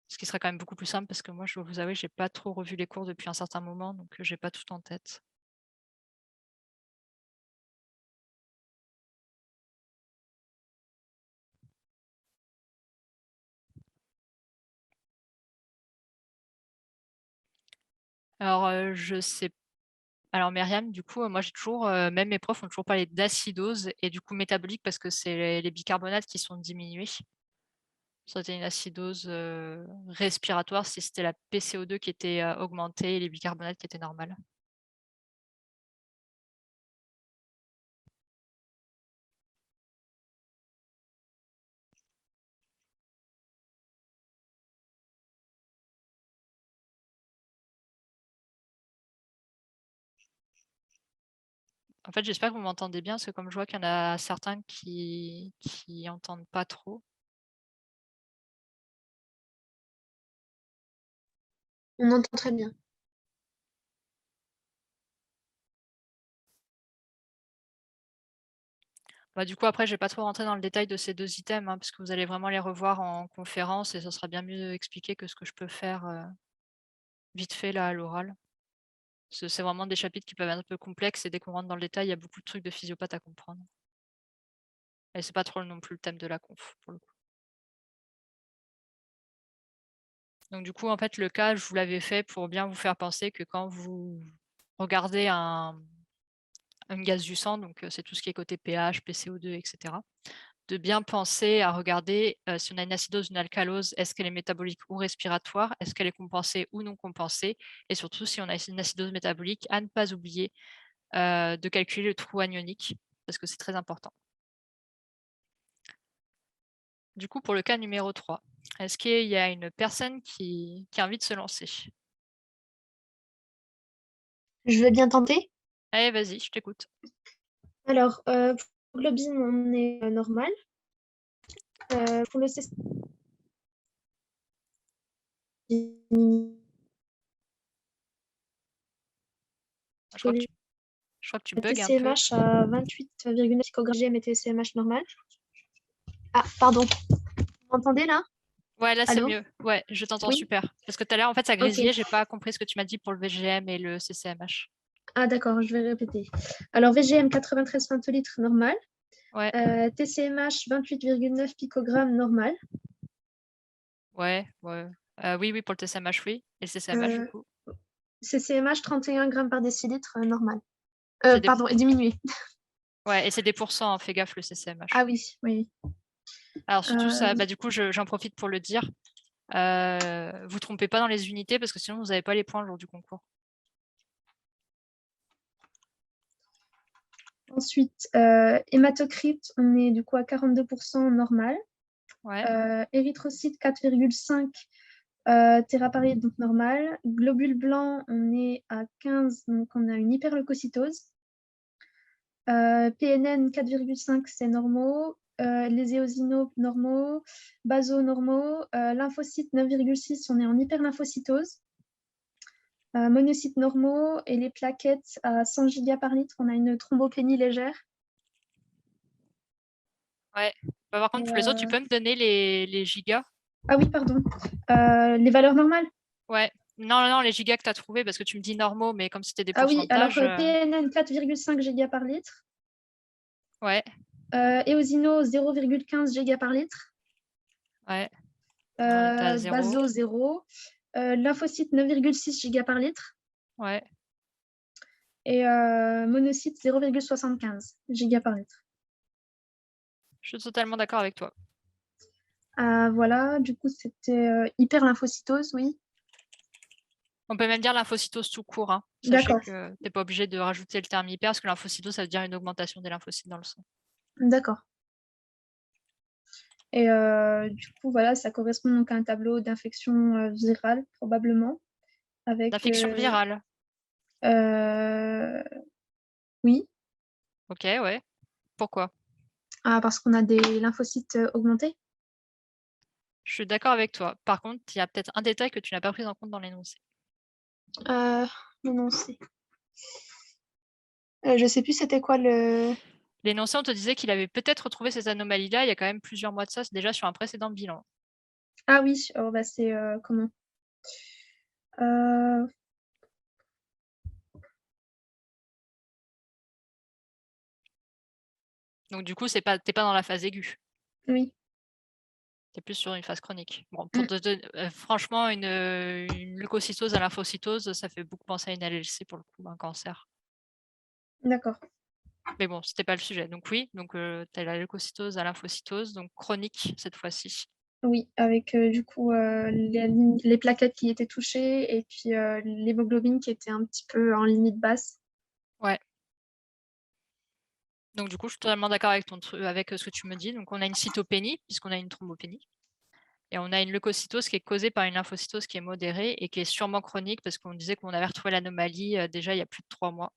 Speaker 1: Ce qui serait quand même beaucoup plus simple parce que moi, je dois vous avouer, j'ai pas trop revu les cours depuis un certain moment, donc j'ai pas tout en tête. Alors, je sais. Alors Myriam, du coup, moi j'ai toujours, même mes profs ont toujours parlé d'acidose et du coup métabolique parce que c'est les bicarbonates qui sont diminués. C'était une acidose respiratoire si c'était la PCO2 qui était augmentée et les bicarbonates qui étaient normales. En fait, j'espère que vous m'entendez bien, parce que comme je vois qu'il y en a certains qui entendent pas trop.
Speaker 7: On entend très bien.
Speaker 1: Bah, du coup, après, je vais pas trop rentrer dans le détail de ces 2 items, hein, parce que vous allez vraiment les revoir en conférence et ça sera bien mieux expliqué que ce que je peux faire vite fait là à l'oral. Parce que c'est vraiment des chapitres qui peuvent être un peu complexes et dès qu'on rentre dans le détail, il y a beaucoup de trucs de physiopathe à comprendre. Et c'est pas trop non plus le thème de la conf pour le coup. Donc du coup, en fait, le cas, je vous l'avais fait pour bien vous faire penser que quand vous regardez une gaz du sang, donc c'est tout ce qui est côté pH, PCO2, etc., de bien penser à regarder si on a une acidose, une alcalose, est-ce qu'elle est métabolique ou respiratoire, est-ce qu'elle est compensée ou non compensée, et surtout si on a une acidose métabolique, à ne pas oublier de calculer le trou anionique, parce que c'est très important. Du coup, pour le cas numéro 3, est-ce qu'il y a une personne qui a envie de se lancer?
Speaker 7: Je vais bien tenter.
Speaker 1: Allez, vas-y, je t'écoute.
Speaker 7: Alors, pour le BIM, on est normal. Pour le CC,
Speaker 1: Je crois que tu bugs un peu.
Speaker 7: TCMH à 28,9 picogrammes et TCMH normal. Ah, pardon. Vous m'entendez là?
Speaker 1: Ouais, là, c'est
Speaker 7: Allô?
Speaker 1: mieux. Ouais, je t'entends
Speaker 7: Oui.
Speaker 1: super. Parce que tout à l'heure, en fait, ça
Speaker 7: Ok.
Speaker 1: grésillait. J'ai pas compris ce que tu m'as dit pour le VGM et le CCMH.
Speaker 7: Ah, d'accord, je vais répéter. Alors, VGM 93 femtolitres normal.
Speaker 1: Ouais,
Speaker 7: TCMH 28,9 picogrammes normal.
Speaker 1: ouais. Oui, pour le TCMH, oui. Et le CCMH, du
Speaker 7: Euh,
Speaker 1: coup.
Speaker 7: CCMH 31 grammes par décilitre normal.
Speaker 1: C'est des...
Speaker 7: Pardon, diminué.
Speaker 1: Ouais, et c'est des pourcents, hein, fais gaffe, le CCMH.
Speaker 7: Ah oui, oui.
Speaker 1: Alors, surtout ça,
Speaker 7: Oui.
Speaker 1: du coup, j'en profite pour le dire. Vous trompez pas dans les unités parce que sinon, vous n'avez pas les points le jour du concours.
Speaker 7: Ensuite, hématocrite, on est du coup à 42% normal.
Speaker 1: Ouais.
Speaker 7: Érythrocyte 4,5 térapariète, donc normal. Globule blanc, on est à 15, donc on a une hyperleucocytose. PNN 4,5, c'est normaux. Les éosinaux normaux. Baso normaux. Lymphocytes 9,6, on est en hyperlymphocytose. Monocytes normaux et les plaquettes à 100 giga par litre, on a une thrombopénie légère.
Speaker 1: Ouais. Bah, par contre, pour les autres, tu peux me donner les gigas?
Speaker 7: Ah oui, pardon. Les valeurs normales?
Speaker 1: Ouais. Non, les gigas que tu as trouvés, parce que tu me dis normaux, mais comme c'était des
Speaker 7: Ah oui, alors
Speaker 1: pourcentages.
Speaker 7: PNN 4,5 giga par litre.
Speaker 1: Ouais,
Speaker 7: Eosino 0,15 giga par litre.
Speaker 1: ouais. On était à 0.
Speaker 7: Baso 0. Lymphocyte 9,6 giga par litre.
Speaker 1: Ouais.
Speaker 7: Et monocyte 0,75 giga par litre.
Speaker 1: Je suis totalement d'accord avec toi.
Speaker 7: Voilà, du coup, c'était hyperlymphocytose, oui.
Speaker 1: On peut même dire lymphocytose tout court. Hein. Sachez
Speaker 7: D'accord.
Speaker 1: que tu n'es pas obligé de rajouter le terme hyper, parce que lymphocytose, ça veut dire une augmentation des lymphocytes dans le sang.
Speaker 7: D'accord. Et du coup, voilà, ça correspond donc à un tableau d'infection virale, probablement.
Speaker 1: D'infection virale.
Speaker 7: Oui.
Speaker 1: Ok, ouais. Pourquoi?
Speaker 7: Ah, parce qu'on a des lymphocytes augmentés?
Speaker 1: Je suis d'accord avec toi. Par contre, il y a peut-être un détail que tu n'as pas pris en compte dans l'énoncé.
Speaker 7: Non, c'est. Je sais plus c'était quoi le.
Speaker 1: L'énoncé, on te disait qu'il avait peut-être retrouvé ces anomalies-là il y a quand même plusieurs mois de ça, c'est déjà sur un précédent bilan.
Speaker 7: Ah oui, oh, bah c'est comment? Euh,
Speaker 1: Donc du coup, t'es pas dans la phase aiguë.
Speaker 7: oui.
Speaker 1: Tu es plus sur une phase chronique. Bon,
Speaker 7: Mm.
Speaker 1: franchement, une leucocytose à lymphocytose, ça fait beaucoup penser à une LLC pour le coup, un cancer.
Speaker 7: D'accord.
Speaker 1: Mais bon, c'était pas le sujet. Donc oui, donc tu as la leucocytose à lymphocytose, donc chronique cette fois-ci.
Speaker 7: Oui, avec du coup les plaquettes qui étaient touchées et puis l'hémoglobine qui était un petit peu en limite basse.
Speaker 1: Ouais. Donc du coup, je suis totalement d'accord avec ce que tu me dis. Donc on a une cytopénie, puisqu'on a une thrombopénie. Et on a une leucocytose qui est causée par une lymphocytose qui est modérée et qui est sûrement chronique, parce qu'on disait qu'on avait retrouvé l'anomalie déjà il y a plus de 3 mois.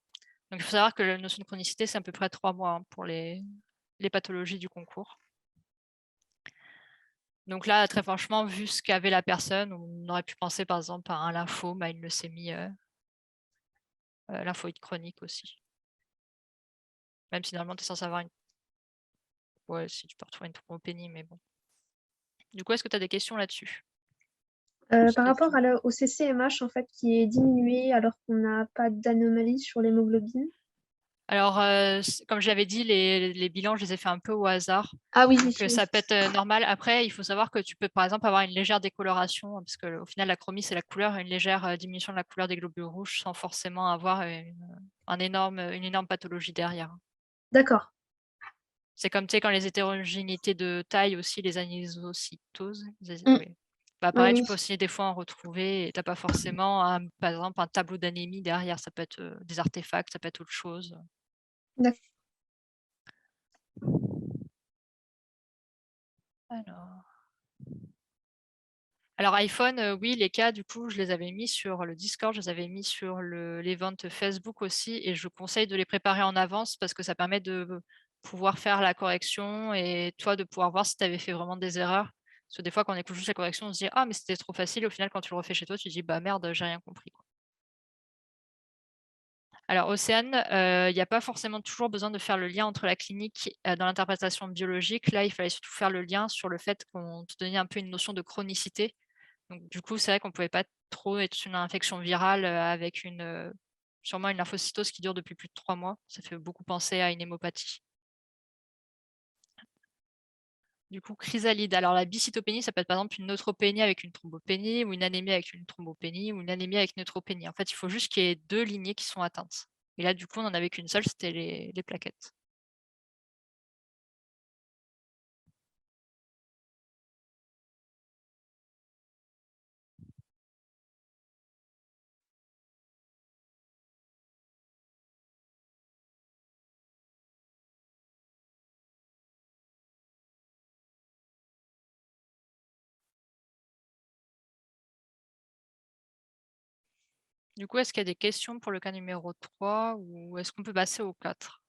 Speaker 1: Donc il faut savoir que la notion de chronicité, c'est à peu près 3 mois hein, pour les pathologies du concours. Donc là, très franchement, vu ce qu'avait la personne, on aurait pu penser par exemple à un lymphome, à une leucémie lymphoïde chronique aussi. Même si normalement, tu es censé avoir une... Ouais, si tu peux retrouver une thrombopénie, mais bon. Du coup, est-ce que tu as des questions là-dessus?
Speaker 7: Par rapport au CCMH en fait qui est diminué alors qu'on n'a pas d'anomalie sur l'hémoglobine.
Speaker 1: Alors, comme je l'avais dit, les bilans, je les ai fait un peu au hasard.
Speaker 7: Ah oui,
Speaker 1: Donc,
Speaker 7: oui.
Speaker 1: ça peut être normal. Après, il faut savoir que tu peux, par exemple, avoir une légère décoloration, parce qu'au final, la chromie, c'est la couleur, une légère diminution de la couleur des globules rouges sans forcément avoir une énorme pathologie derrière.
Speaker 7: D'accord.
Speaker 1: C'est comme, tu sais, quand les hétérogénéités de taille aussi, les anisocytoses.
Speaker 7: Mm.
Speaker 1: Oui. Bah,
Speaker 7: Oui,
Speaker 1: pareil, tu
Speaker 7: oui.
Speaker 1: peux aussi des fois en retrouver et tu n'as pas forcément, par exemple, un tableau d'anémie derrière. Ça peut être des artefacts, ça peut être autre chose.
Speaker 7: D'accord.
Speaker 1: Alors iPhone, oui, les cas, du coup, je les avais mis sur le Discord, je les avais mis sur l'event Facebook aussi, et je conseille de les préparer en avance parce que ça permet de pouvoir faire la correction et toi de pouvoir voir si tu avais fait vraiment des erreurs. Parce que des fois, quand on écoute juste la correction, on se dit ah, mais c'était trop facile. Au final, quand tu le refais chez toi, tu te dis bah merde, j'ai rien compris. Alors, Océane, il n'y a pas forcément toujours besoin de faire le lien entre la clinique dans l'interprétation biologique. Là, il fallait surtout faire le lien sur le fait qu'on te donnait un peu une notion de chronicité. Donc, du coup, c'est vrai qu'on ne pouvait pas trop être sur une infection virale avec sûrement une lymphocytose qui dure depuis plus de 3 mois. Ça fait beaucoup penser à une hémopathie. Du coup, chrysalide. Alors, la bicytopénie, ça peut être par exemple une neutropénie avec une thrombopénie ou une anémie avec une thrombopénie ou une anémie avec neutropénie. En fait, il faut juste qu'il y ait 2 lignées qui sont atteintes. Et là, du coup, on n'en avait qu'une seule, c'était les plaquettes. Du coup, est-ce qu'il y a des questions pour le cas numéro 3 ou est-ce qu'on peut passer au 4?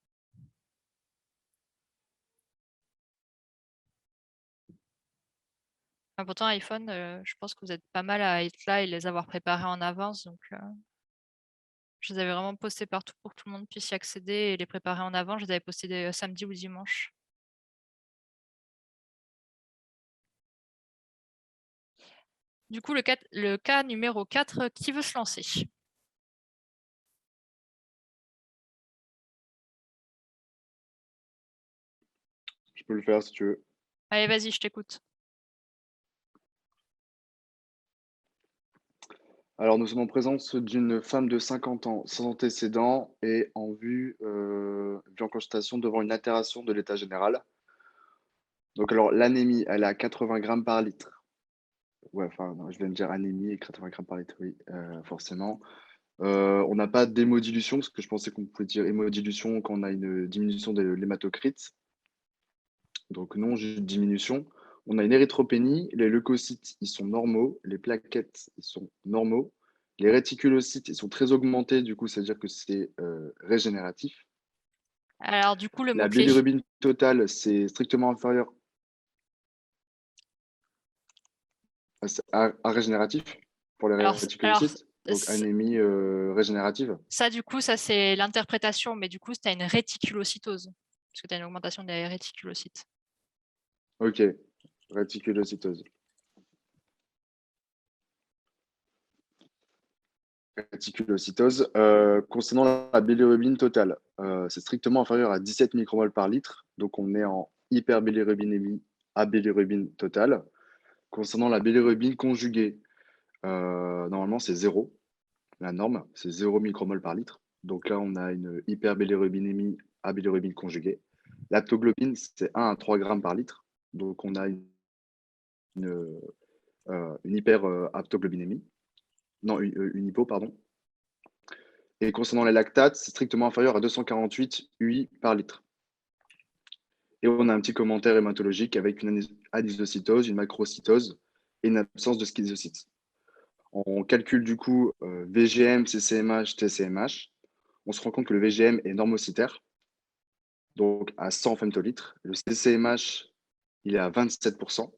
Speaker 1: Pourtant, iPhone, je pense que vous êtes pas mal à être là et les avoir préparés en avance. Donc, je les avais vraiment postés partout pour que tout le monde puisse y accéder et les préparer en avant. Je les avais postés samedi ou dimanche. Du coup, le cas numéro 4, qui veut se lancer?
Speaker 5: Je peux le faire si tu veux.
Speaker 1: Allez, vas-y, je t'écoute.
Speaker 5: Alors, nous sommes en présence d'une femme de 50 ans sans antécédents et vue en constatation devant une altération de l'état général. Donc, alors, l'anémie, elle est à 80 grammes par litre. Ouais, enfin, non, je viens de dire anémie et 80 grammes par litre, oui, forcément. On n'a pas d'hémodilution, parce que je pensais qu'on pouvait dire hémodilution quand on a une diminution de l'hématocrite. Donc non, juste diminution. On a une érythropénie, les leucocytes, ils sont normaux, les plaquettes, ils sont normaux. Les réticulocytes, ils sont très augmentés, du coup, ça veut dire que c'est régénératif.
Speaker 1: Alors, du coup, le
Speaker 5: La
Speaker 1: mot-clé.
Speaker 5: bilirubine totale, c'est strictement inférieur à régénératif pour les
Speaker 1: Alors,
Speaker 5: réticulocytes, donc anémie régénérative.
Speaker 1: ça, du coup, ça, c'est l'interprétation, mais du coup, tu as une réticulocytose, parce que tu as une augmentation des réticulocytes.
Speaker 5: Ok, réticulocytose. Réticulocytose. Concernant la bilirubine totale, c'est strictement inférieur à 17 micromoles par litre, donc on est en hyperbilirubinémie à bilirubine totale. Concernant la bilirubine conjuguée, normalement c'est 0. La norme, c'est 0 micromole par litre. Donc là, on a une hyperbilirubinémie à bilirubine conjuguée. L'aptoglobine, c'est 1 à 3 grammes par litre. Donc on a une hyperaptoglobinémie. Non, une hypo, pardon. Et concernant les lactates, c'est strictement inférieur à 248 UI par litre. Et on a un petit commentaire hématologique avec une anisocytose, une macrocytose et une absence de schizocytes. On calcule du coup VGM, CCMH, TCMH. On se rend compte que le VGM est normocytaire, donc à 100 femtolitres. Le CCMH, il est à 27%.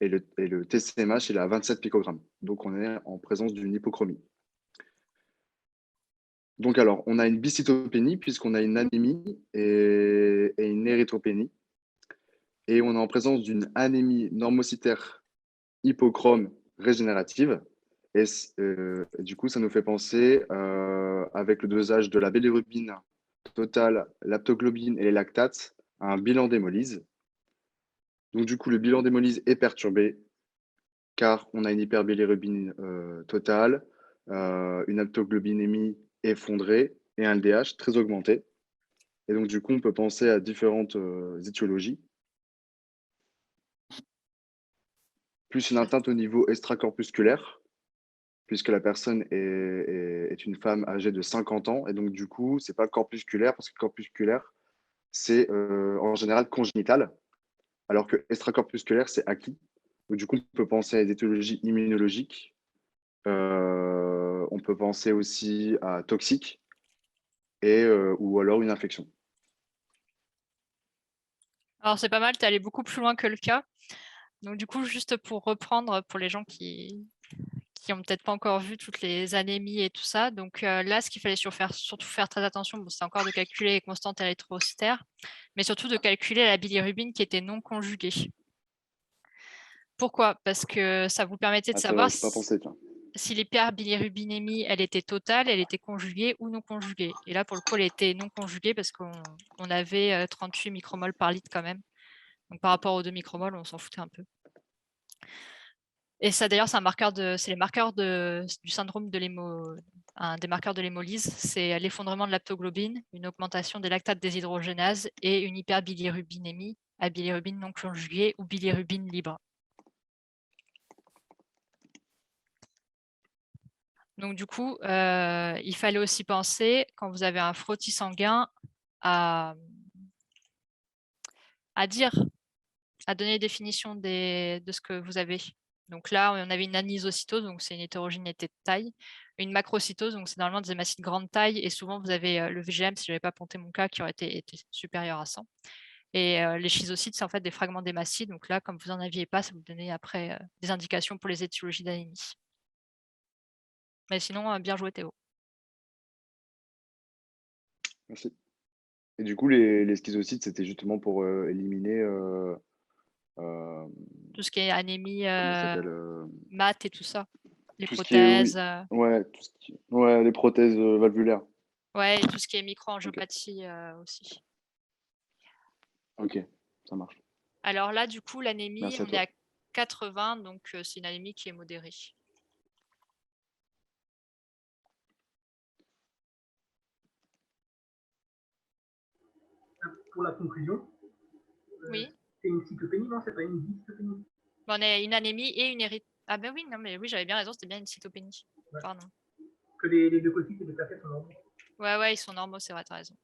Speaker 5: Et le TCMH, il est à 27 picogrammes. Donc on est en présence d'une hypochromie. Donc alors, on a une bicytopénie puisqu'on a une anémie et une érythropénie. Et on est en présence d'une anémie normocytaire hypochrome régénérative. Et du coup, ça nous fait penser, avec le dosage de la bilirubine totale, l'aptoglobine et les lactates, à un bilan d'hémolyse. Donc du coup, le bilan d'hémolyse est perturbé car on a une hyperbilirubine totale, une aptoglobinémie effondrée et un LDH très augmenté. Et donc du coup, on peut penser à différentes étiologies. Plus une atteinte au niveau extracorpusculaire, puisque la personne est une femme âgée de 50 ans. Et donc du coup, c'est pas corpusculaire, parce que corpusculaire, c'est en général congénital, alors que extracorpusculaire, c'est acquis. Donc, du coup, on peut penser à des étiologies immunologiques. On peut penser aussi à toxiques ou alors une infection.
Speaker 1: Alors, c'est pas mal, tu es allé beaucoup plus loin que le cas. Donc, du coup, juste pour reprendre, pour les gens qui n'ont peut-être pas encore vu toutes les anémies et tout ça. Donc là, ce qu'il fallait surtout faire très attention, bon, c'est encore de calculer les constantes érythrocytaires, mais surtout de calculer la bilirubine qui était non conjuguée. Pourquoi? Parce que ça vous permettait de savoir
Speaker 5: Pas pensé,
Speaker 1: si l'hyperbilirubinémie, elle était totale, elle était conjuguée ou non conjuguée. Et là, pour le coup, elle était non conjuguée parce qu'on avait 38 micromoles par litre quand même. Donc par rapport aux 2 micromoles, on s'en foutait un peu. Et ça, d'ailleurs, c'est les marqueurs du syndrome de un des marqueurs de l'hémolyse, c'est l'effondrement de l'aptoglobine, une augmentation des lactates déshydrogénases et une hyperbilirubinémie à bilirubine non conjuguée ou bilirubine libre. Donc du coup, il fallait aussi penser, quand vous avez un frottis sanguin, à donner une définition de ce que vous avez. Donc là, on avait une anisocytose, donc c'est une hétérogénéité de taille. Une macrocytose, donc c'est normalement des hématies de grande taille, et souvent vous avez le VGM, si je n'avais pas ponté mon cas, qui aurait été supérieur à 100. Et les schizocytes, c'est en fait des fragments d'hématies. Donc là, comme vous n'en aviez pas, ça vous donnait après des indications pour les étiologies d'anémie. Mais sinon, bien joué Théo.
Speaker 5: Merci. Et du coup, les schizocytes, c'était justement pour éliminer
Speaker 1: Tout ce qui est anémie
Speaker 5: comment ça s'appelle
Speaker 1: mat et tout ça. Les
Speaker 5: tout ce qui est,
Speaker 1: prothèses.
Speaker 5: ouais, les prothèses valvulaires.
Speaker 1: Ouais, et tout ce qui est
Speaker 5: Ok,
Speaker 1: microangiopathie aussi.
Speaker 5: ok, ça marche.
Speaker 1: Alors là, du coup, l'anémie,
Speaker 5: Merci à
Speaker 1: on est
Speaker 5: toi.
Speaker 1: à 80, donc c'est une anémie qui est modérée.
Speaker 2: Pour la conclusion,
Speaker 1: Oui.
Speaker 2: c'est une cytopénie, non? C'est pas une dystopénie.
Speaker 1: On a une anémie et une érythropénie. Ah ben oui, non, mais oui, j'avais bien raison, c'était bien une cytopénie.
Speaker 2: Ouais.
Speaker 1: Pardon.
Speaker 2: Que les leucocytes et les plaquettes sont normaux.
Speaker 1: Ouais, ils sont normaux, c'est vrai, t'as raison.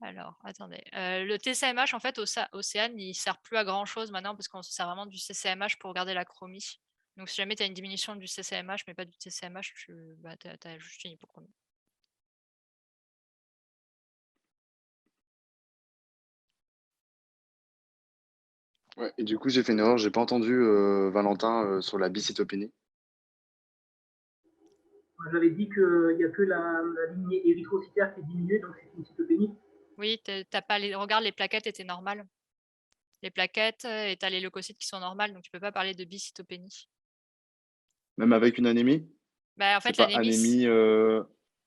Speaker 1: Alors, attendez. Le TCMH, en fait, Océane, il sert plus à grand-chose maintenant parce qu'on se sert vraiment du CCMH pour regarder la chromie. Donc, si jamais tu as une diminution du CCMH, mais pas du TCMH, tu as juste une hypochromie.
Speaker 5: Ouais, et du coup, j'ai fait une erreur, j'ai pas entendu Valentin sur la bicytopénie.
Speaker 2: J'avais dit qu'il n'y a que la lignée érythrocytaire qui est diminuée, donc c'est une cytopénie.
Speaker 1: Oui, t'as pas regarde, les plaquettes étaient normales. Les plaquettes et tu as les leucocytes qui sont normales, donc tu peux pas parler de bicytopénie.
Speaker 5: Même avec une anémie?
Speaker 1: Bah, en
Speaker 5: C'est
Speaker 1: fait,
Speaker 5: pas
Speaker 1: l'anémie,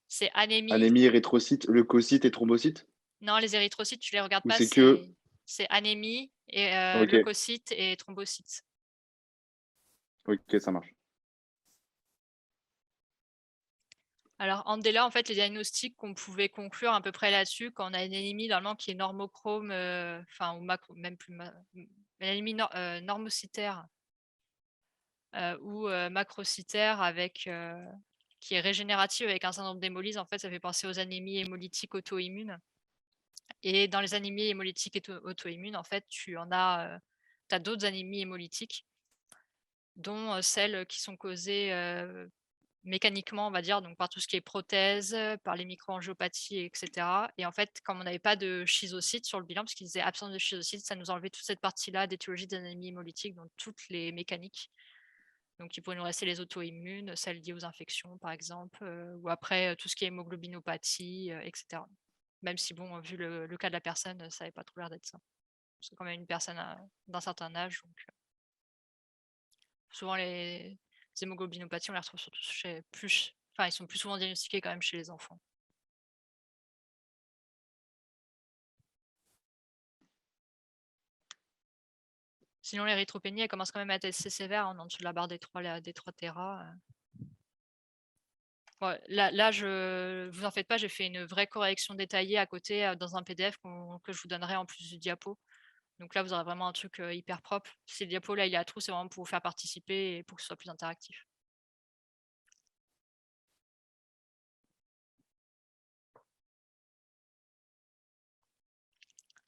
Speaker 1: c'est anémie.
Speaker 5: anémie, érythrocyte, leucocyte et thrombocyte?
Speaker 1: Non, les érythrocytes, tu les regardes
Speaker 5: Ou
Speaker 1: pas,
Speaker 5: c'est que...
Speaker 1: c'est anémie et
Speaker 5: Ok,
Speaker 1: leucocytes et thrombocytes.
Speaker 5: ok, ça marche.
Speaker 1: Alors, Andela, en fait, les diagnostics qu'on pouvait conclure à peu près là-dessus, quand on a une anémie normalement qui est normochrome, enfin, ou macro, même plus, une anémie normocytaire ou macrocytaire avec, qui est régénérative avec un syndrome d'hémolyse, en fait, ça fait penser aux anémies hémolytiques auto-immunes. Et dans les anémies hémolytiques et auto-immunes, en fait, tu as d'autres anémies hémolytiques, dont celles qui sont causées mécaniquement, on va dire, donc par tout ce qui est prothèse, par les microangiopathies, etc. Et en fait, comme on n'avait pas de schizocytes sur le bilan, parce qu'ils disaient absence de schizocytes, ça nous enlevait toute cette partie-là d'étiologie des anémies hémolytiques, donc toutes les mécaniques. Donc, il pourrait nous rester les auto-immunes, celles liées aux infections, par exemple, ou après tout ce qui est hémoglobinopathie, etc. Même si, bon, vu le cas de la personne, ça n'avait pas trop l'air d'être ça. C'est quand même une personne d'un certain âge, donc souvent les hémoglobinopathies, on les retrouve surtout chez plus, enfin, ils sont plus souvent diagnostiqués quand même chez les enfants. Sinon, l'érythropénie, elle commence quand même à être assez sévère, en dessous de la barre des 3 Téra. Ouais, là, vous en faites pas, j'ai fait une vraie correction détaillée à côté dans un PDF que je vous donnerai en plus du diapo. Donc là, vous aurez vraiment un truc hyper propre. Si le diapo là, il est à trous, c'est vraiment pour vous faire participer et pour que ce soit plus interactif.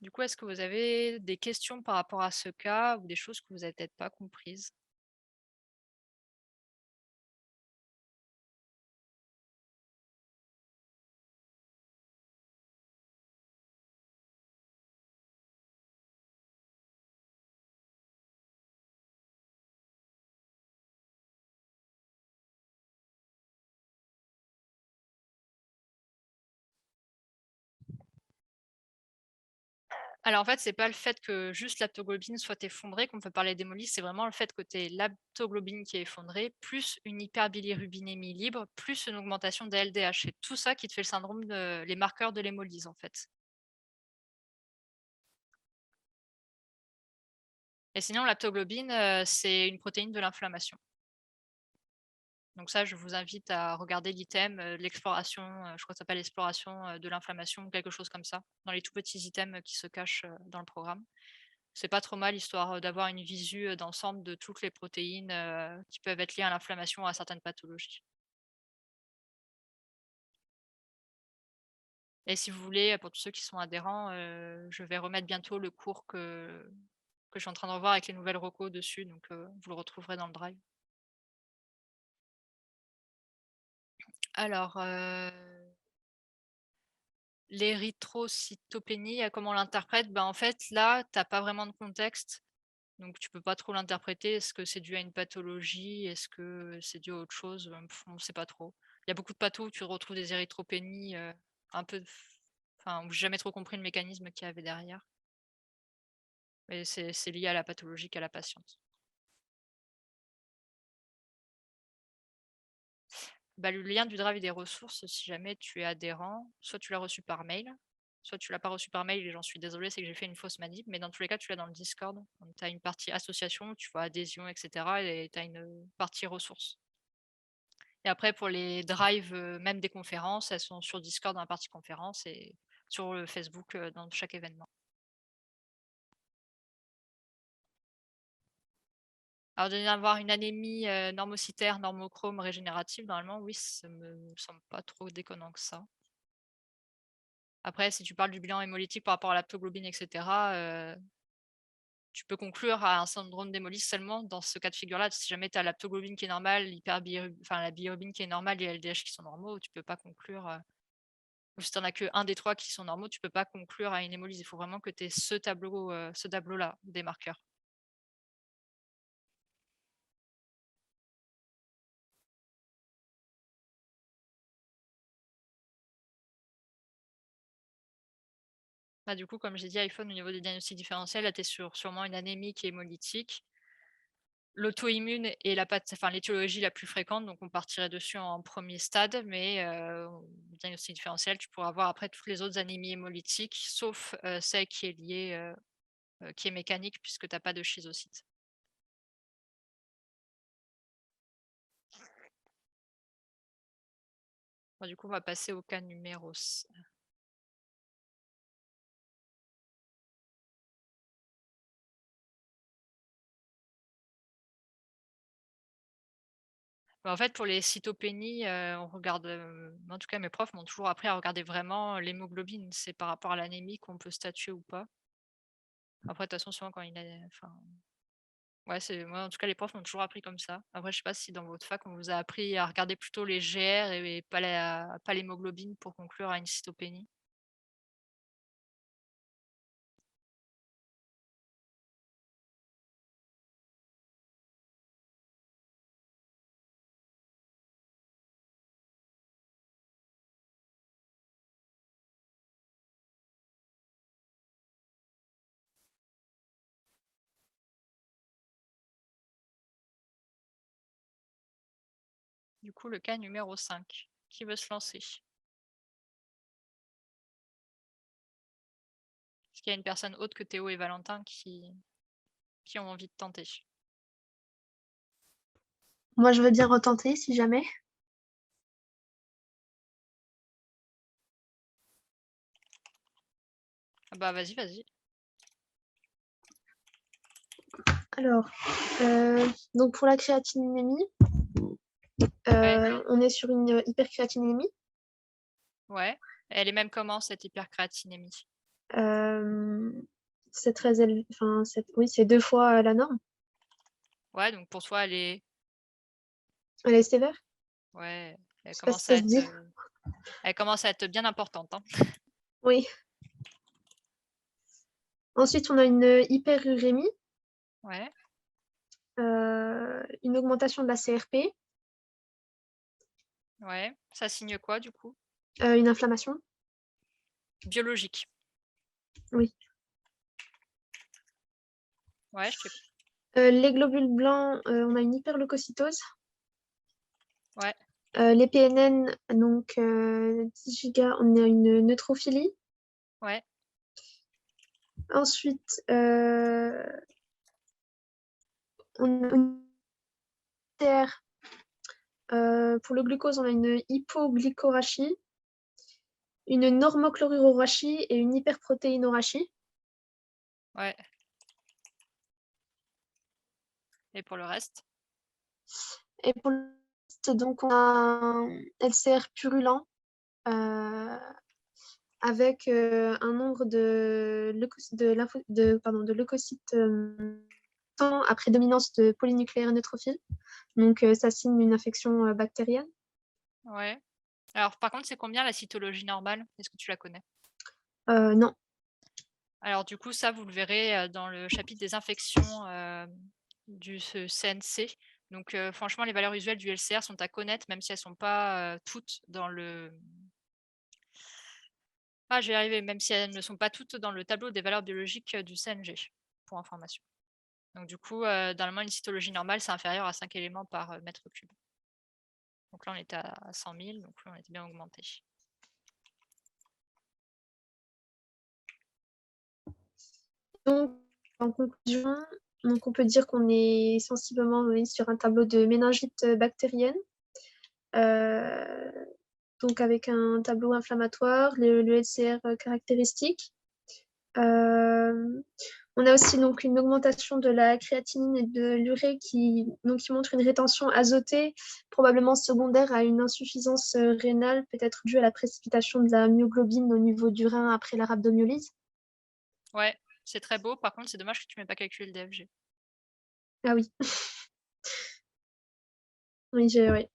Speaker 1: Du coup, est-ce que vous avez des questions par rapport à ce cas ou des choses que vous n'avez peut-être pas comprises? Alors en fait, c'est pas le fait que juste l'aptoglobine soit effondrée qu'on peut parler d'hémolyse, c'est vraiment le fait que tu aies l'aptoglobine qui est effondrée, plus une hyperbilirubinémie libre, plus une augmentation des LDH. C'est tout ça qui te fait le syndrome les marqueurs de l'hémolyse en fait. Et sinon, l'aptoglobine, c'est une protéine de l'inflammation. Donc ça, je vous invite à regarder l'item, l'exploration, je crois que ça s'appelle l'exploration de l'inflammation ou quelque chose comme ça, dans les tout petits items qui se cachent dans le programme. C'est pas trop mal, histoire d'avoir une visu d'ensemble de toutes les protéines qui peuvent être liées à l'inflammation ou à certaines pathologies. Et si vous voulez, pour tous ceux qui sont adhérents, je vais remettre bientôt le cours que je suis en train de revoir avec les nouvelles recos dessus, donc vous le retrouverez dans le drive. Alors, l'érythrocytopénie, comment on l'interprète? En fait, là, tu n'as pas vraiment de contexte, donc tu peux pas trop l'interpréter. Est-ce que c'est dû à une pathologie? Est-ce que c'est dû à autre chose? On ne sait pas trop. Il y a beaucoup de pathos où tu retrouves des érythropénies un peu, enfin, où j'ai jamais trop compris le mécanisme qu'il y avait derrière. Mais c'est lié à la pathologie qu'à la patiente. Le lien du drive et des ressources, si jamais tu es adhérent, soit tu l'as reçu par mail, soit tu l'as pas reçu par mail et j'en suis désolée, c'est que j'ai fait une fausse manip, mais dans tous les cas, tu l'as dans le Discord. Tu as une partie association, tu vois adhésion, etc. et tu as une partie ressources. Et après, pour les drives, même des conférences, elles sont sur Discord dans la partie conférence et sur le Facebook dans chaque événement. Alors, d'avoir une anémie normocytaire, normochrome, régénérative, normalement, oui, ça me semble pas trop déconnant que ça. Après, si tu parles du bilan hémolytique par rapport à l'aptoglobine, etc., tu peux conclure à un syndrome d'hémolyse seulement dans ce cas de figure-là. Si jamais tu as l'aptoglobine qui est normale, la bilirubine qui est normale et les LDH qui sont normaux, tu peux pas conclure. Ou si tu n'en as qu'un des trois qui sont normaux, tu peux pas conclure à une hémolyse. Il faut vraiment que tu aies ce tableau-là des marqueurs. Bah, du coup, comme j'ai dit, iPhone, au niveau des diagnostics différentiels, là, tu es sur sûrement une anémie qui est hémolytique. L'auto-immune est l'étiologie la plus fréquente, donc on partirait dessus en premier stade, mais diagnostic différentiel, tu pourras avoir après toutes les autres anémies hémolytiques, sauf celle qui est liée, qui est mécanique, puisque tu as pas de schizocyte. Bon, du coup, on va passer au cas numéro Bah, en fait, pour les cytopénies, on regarde, en tout cas mes profs m'ont toujours appris à regarder vraiment l'hémoglobine. C'est par rapport à l'anémie qu'on peut statuer ou pas. Après, de toute façon, souvent quand il a ouais, c'est moi en tout cas les profs m'ont toujours appris comme ça. Après, je sais pas si dans votre fac on vous a appris à regarder plutôt les GR et pas l'hémoglobine pour conclure à une cytopénie? Du coup, le cas numéro 5. Qui veut se lancer? Est-ce qu'il y a une personne autre que Théo et Valentin qui ont envie de tenter?
Speaker 7: Moi, je veux bien retenter si jamais.
Speaker 1: Ah bah, vas-y.
Speaker 7: Alors, donc pour la créatinémie,
Speaker 1: Ouais,
Speaker 7: on est sur une hypercréatinémie.
Speaker 1: ouais. Elle est même comment cette hypercréatinémie?
Speaker 7: C'est très élevé, enfin, oui, c'est 2 fois la norme.
Speaker 1: Ouais, donc pour toi, elle est
Speaker 7: Elle est sévère?
Speaker 1: ouais,
Speaker 7: Je sais pas si ça se dit.
Speaker 1: elle commence à être bien importante, hein.
Speaker 7: Oui. Ensuite, on a une hyperurémie,
Speaker 1: Ouais,
Speaker 7: une augmentation de la CRP,
Speaker 1: ouais. Ça signe quoi du coup?
Speaker 7: une inflammation.
Speaker 1: Biologique.
Speaker 7: Oui.
Speaker 1: Ouais, je t'écoute.
Speaker 7: Les globules blancs, on a une hyperleucocytose.
Speaker 1: Ouais,
Speaker 7: Les PNN, donc 10 gigas, on a une neutrophilie.
Speaker 1: ouais,
Speaker 7: Ensuite, on a une TR. Pour le glucose, on a une hypoglycorachie, une normochlorurorachie et une hyperprotéinorachie.
Speaker 1: ouais. Et pour le reste?
Speaker 7: Et pour le reste, donc, on a un LCR purulent avec un nombre de leucocytes à prédominance de polynucléaires neutrophiles. Donc, ça signe une infection bactérienne.
Speaker 1: Ouais. Alors par contre, c'est combien la cytologie normale? Est-ce que tu la connais?
Speaker 7: Non.
Speaker 1: Alors du coup, ça, vous le verrez dans le chapitre des infections du CNC. Donc franchement, les valeurs usuelles du LCR sont à connaître, même si elles sont pas toutes dans le... Ah, je vais y arriver, même si elles ne sont pas toutes dans le tableau des valeurs biologiques du CNG, pour information. Donc du coup, normalement, une cytologie normale, c'est inférieur à 5 éléments par mètre cube. Donc là, on était à 100 000, donc là, on était bien augmenté.
Speaker 7: Donc, en conclusion, donc on peut dire qu'on est sensiblement sur un tableau de méningite bactérienne. Donc avec un tableau inflammatoire, le LCR caractéristique. On a aussi donc une augmentation de la créatinine et de l'urée qui montre une rétention azotée, probablement secondaire à une insuffisance rénale, peut-être due à la précipitation de la myoglobine au niveau du rein après la rhabdomyolyse.
Speaker 1: Ouais, c'est très beau. Par contre, c'est dommage que tu ne m'aies pas calculé le DFG.
Speaker 7: Ah oui. Oui, oui.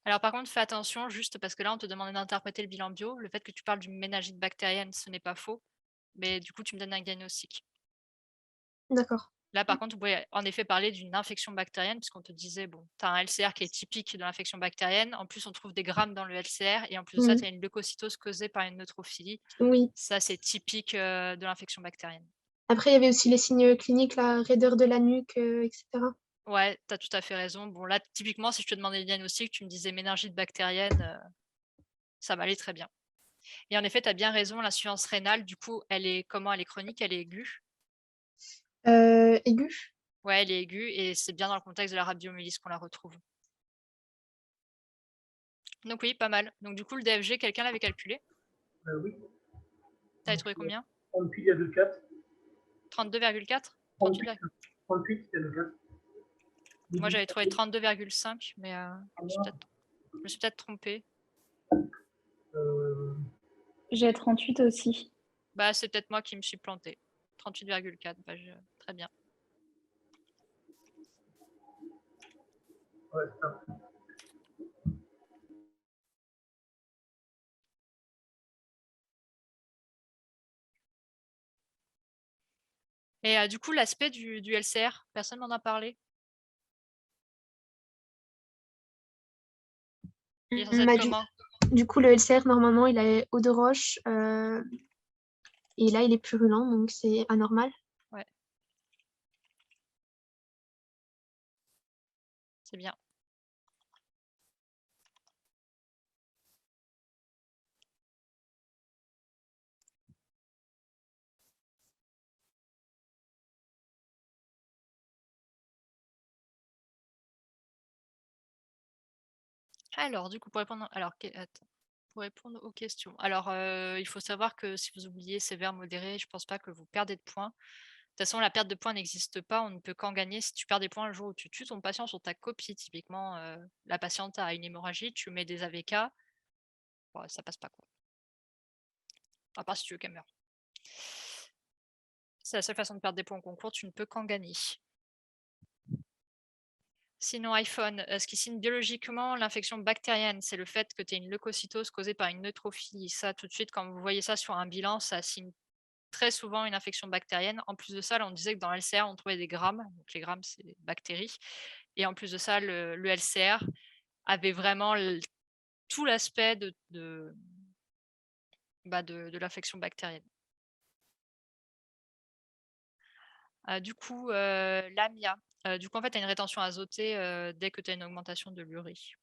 Speaker 1: Alors par contre, fais attention, juste parce que là, on te demandait d'interpréter le bilan bio. Le fait que tu parles d'une méningite bactérienne, ce n'est pas faux. Mais du coup, tu me donnes un diagnostic.
Speaker 7: D'accord.
Speaker 1: Là, par contre, vous pouvez en effet parler d'une infection bactérienne, puisqu'on te disait, bon, tu as un LCR qui est typique de l'infection bactérienne. En plus, on trouve des grammes dans le LCR. Et en plus de ça, tu as une leucocytose causée par une neutrophilie.
Speaker 7: Oui.
Speaker 1: Ça, c'est typique de l'infection bactérienne.
Speaker 7: Après, il y avait aussi les signes cliniques, la raideur de la nuque, etc.
Speaker 1: Ouais, tu as tout à fait raison. Bon, là, typiquement, si je te demandais le diagnostic, tu me disais méningite bactérienne, ça m'allait très bien. Et en effet, tu as bien raison, l'insuffisance rénale, du coup, elle est comment? Elle est chronique, elle est aiguë?
Speaker 7: Aiguë.
Speaker 1: Ouais, elle est aiguë et c'est bien dans le contexte de la rhabdomyolyse qu'on la retrouve. Donc oui, pas mal. Donc du coup, le DFG, quelqu'un l'avait calculé?
Speaker 2: Oui.
Speaker 1: T'avais trouvé combien?
Speaker 2: 38,4.
Speaker 1: 32,4?
Speaker 2: 38, 38,4.
Speaker 1: Moi, j'avais trouvé 32,5, mais je me suis peut-être trompée.
Speaker 8: J'ai 38 aussi.
Speaker 1: Bah, c'est peut-être moi qui me suis plantée. 38,4, bah, très bien.
Speaker 2: Ouais, c'est ça.
Speaker 1: Et du coup, l'aspect du LCR, personne m'en a parlé? Il est censé être comment?
Speaker 7: Du coup, le LCR, normalement, il a eau de roche. Et là, il est purulent, donc c'est anormal.
Speaker 1: Ouais. C'est bien. Alors, du coup, pour répondre, pour répondre aux questions. Alors, il faut savoir que si vous oubliez sévère, modéré, je pense pas que vous perdez de points. De toute façon, la perte de points n'existe pas. On ne peut qu'en gagner si tu perds des points le jour où tu tues ton patient sur ta copie. Typiquement, la patiente a une hémorragie, tu mets des AVK, ouais, ça passe pas quoi. À part si tu veux qu'elle meure. C'est la seule façon de perdre des points au concours, tu ne peux qu'en gagner. Sinon, iPhone, ce qui signe biologiquement l'infection bactérienne, c'est le fait que tu aies une leucocytose causée par une neutrophilie. Ça, tout de suite, quand vous voyez ça sur un bilan, ça signe très souvent une infection bactérienne. En plus de ça, là, on disait que dans LCR, on trouvait des grammes. Donc les grammes, c'est des bactéries. Et en plus de ça, le LCR avait vraiment tout l'aspect de l'infection bactérienne. Du coup, l'AMIA. Du coup, en fait, tu as une rétention azotée dès que tu as une augmentation de l'urie.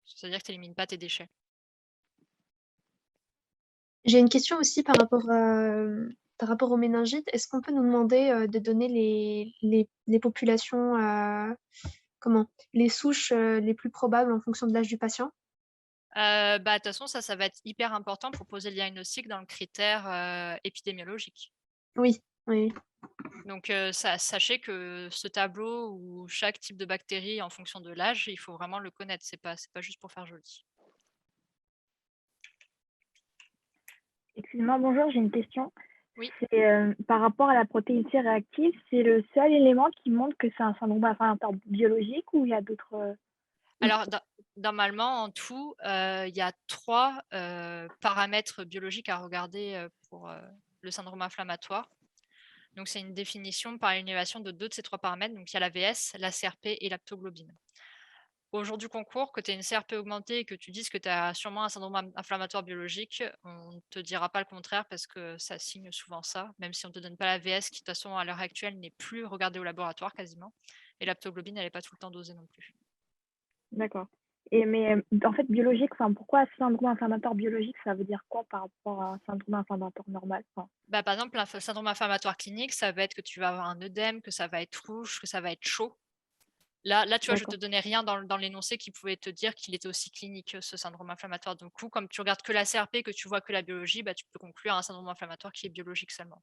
Speaker 1: C'est-à-dire que tu n'élimines pas tes déchets.
Speaker 7: J'ai une question aussi par rapport aux méningites. Est-ce qu'on peut nous demander de donner les populations, les souches les plus probables en fonction de l'âge du patient?
Speaker 1: De toute façon, ça va être hyper important pour poser le diagnostic dans le critère épidémiologique.
Speaker 7: Oui, oui.
Speaker 1: Donc, sachez que ce tableau où chaque type de bactérie en fonction de l'âge, il faut vraiment le connaître. C'est pas juste pour faire joli.
Speaker 8: Excusez-moi, bonjour, j'ai une question.
Speaker 1: Oui.
Speaker 8: C'est par rapport à la protéine C réactive, c'est le seul élément qui montre que c'est un syndrome inflammatoire biologique ou il y a d'autres
Speaker 1: Alors, normalement, en tout, il y a 3 paramètres biologiques à regarder pour le syndrome inflammatoire. Donc, c'est une définition par une évaluation de 2 de ces 3 paramètres. Donc, il y a la VS, la CRP et l'aptoglobine. Au jour du concours, que tu aies une CRP augmentée et que tu dises que tu as sûrement un syndrome inflammatoire biologique, on ne te dira pas le contraire parce que ça signe souvent ça, même si on ne te donne pas la VS qui, de toute façon, à l'heure actuelle, n'est plus regardée au laboratoire quasiment. Et l'aptoglobine, elle n'est pas tout le temps dosée non plus.
Speaker 8: D'accord. Mais en fait, biologique, pourquoi syndrome inflammatoire biologique, ça veut dire quoi par rapport à un syndrome inflammatoire normal?
Speaker 1: Par exemple, le syndrome inflammatoire clinique, ça va être que tu vas avoir un œdème, que ça va être rouge, que ça va être chaud. Là, tu vois, je ne te donnais rien dans l'énoncé qui pouvait te dire qu'il était aussi clinique, ce syndrome inflammatoire. Du coup, comme tu regardes que la CRP, que tu vois que la biologie, tu peux conclure un syndrome inflammatoire qui est biologique seulement.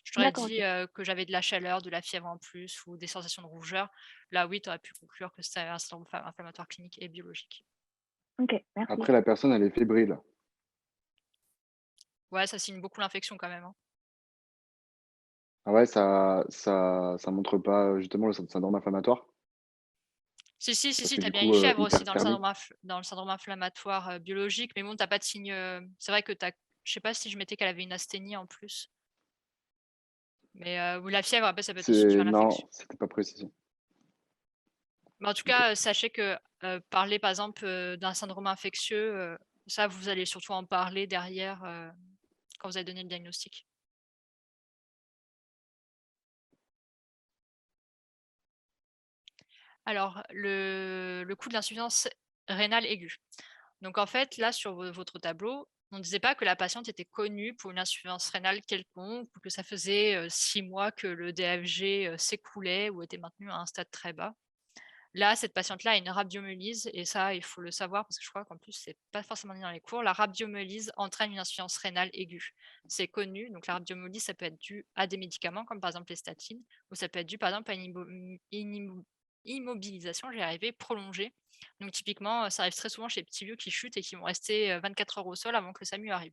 Speaker 1: Je t'aurais dit que j'avais de la chaleur, de la fièvre en plus ou des sensations de rougeur. Là, oui, tu aurais pu conclure que c'était un syndrome inflammatoire clinique et biologique.
Speaker 8: Ok, merci.
Speaker 5: Après, la personne, elle est fébrile.
Speaker 1: Ouais, ça signe beaucoup l'infection quand même.
Speaker 5: Ah ouais, ça montre pas justement le syndrome inflammatoire?
Speaker 1: Si, tu
Speaker 5: C'est
Speaker 1: as
Speaker 5: du
Speaker 1: bien
Speaker 5: coup
Speaker 1: une fièvre aussi
Speaker 5: hyperthermie.
Speaker 1: dans le syndrome inflammatoire biologique, mais bon, tu n'as pas de signe. C'est vrai que tu as. Je sais pas si je mettais qu'elle avait une asthénie en plus. Mais ou la fièvre, après, ça peut être aussi dû à
Speaker 5: Non,
Speaker 1: l'infection.
Speaker 5: c'était pas précisé.
Speaker 1: Mais en tout
Speaker 5: Ok.
Speaker 1: cas, sachez que parler, par exemple, d'un syndrome infectieux, ça, vous allez surtout en parler derrière quand vous allez donner le diagnostic. Alors, le coût de l'insuffisance rénale aiguë. Donc, en fait, là, sur votre tableau, on ne disait pas que la patiente était connue pour une insuffisance rénale quelconque ou que ça faisait 6 mois que le DFG s'écoulait ou était maintenu à un stade très bas. Là, cette patiente-là a une rhabdomyolyse et ça, il faut le savoir parce que je crois qu'en plus, c'est pas forcément dit dans les cours. La rhabdomyolyse entraîne une insuffisance rénale aiguë. C'est connu. Donc, la rhabdomyolyse, ça peut être dû à des médicaments comme par exemple les statines ou ça peut être dû par exemple à une immobilisation, j'y arrivé, prolongée. Donc, typiquement, ça arrive très souvent chez les petits vieux qui chutent et qui vont rester 24 heures au sol avant que le SAMU arrive.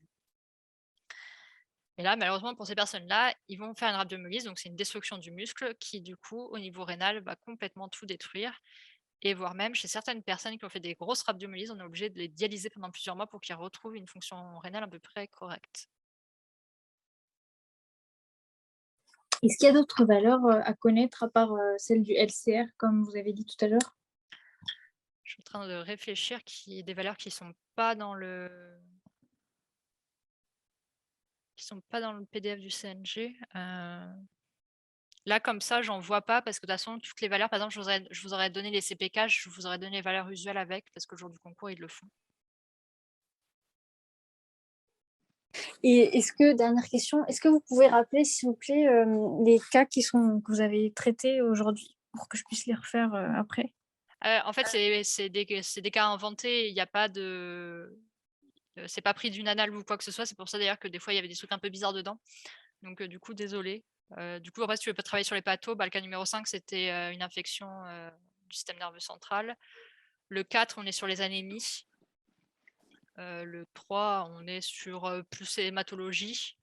Speaker 1: Et là, malheureusement, pour ces personnes-là, ils vont faire une rhabdomyolyse, donc c'est une destruction du muscle qui, du coup, au niveau rénal, va complètement tout détruire. Et voire même chez certaines personnes qui ont fait des grosses rhabdomyolyses, on est obligé de les dialyser pendant plusieurs mois pour qu'ils retrouvent une fonction rénale à peu près correcte.
Speaker 9: Est-ce qu'il y a d'autres valeurs à connaître à part celle du LCR, comme vous avez dit tout à l'heure?
Speaker 1: Je suis en train de réfléchir des valeurs qui sont pas dans le PDF du CNG. Là, comme ça, j'en vois pas parce que de toute façon, toutes les valeurs, par exemple, je vous aurais donné les CPK, je vous aurais donné les valeurs usuelles avec parce que le jour du concours, ils le font.
Speaker 9: Et est-ce que, dernière question, est-ce que vous pouvez rappeler, s'il vous plaît, les cas que vous avez traités aujourd'hui pour que je puisse les refaire après?
Speaker 1: En fait, c'est des cas inventés, il n'y a pas de. C'est pas pris d'une annale ou quoi que ce soit, c'est pour ça d'ailleurs que des fois il y avait des trucs un peu bizarres dedans. Donc du coup, désolé. Du coup, après, si tu veux pas travailler sur les pathos, le cas numéro 5, c'était une infection du système nerveux central. Le 4, on est sur les anémies. Le 3, on est sur plus hématologie,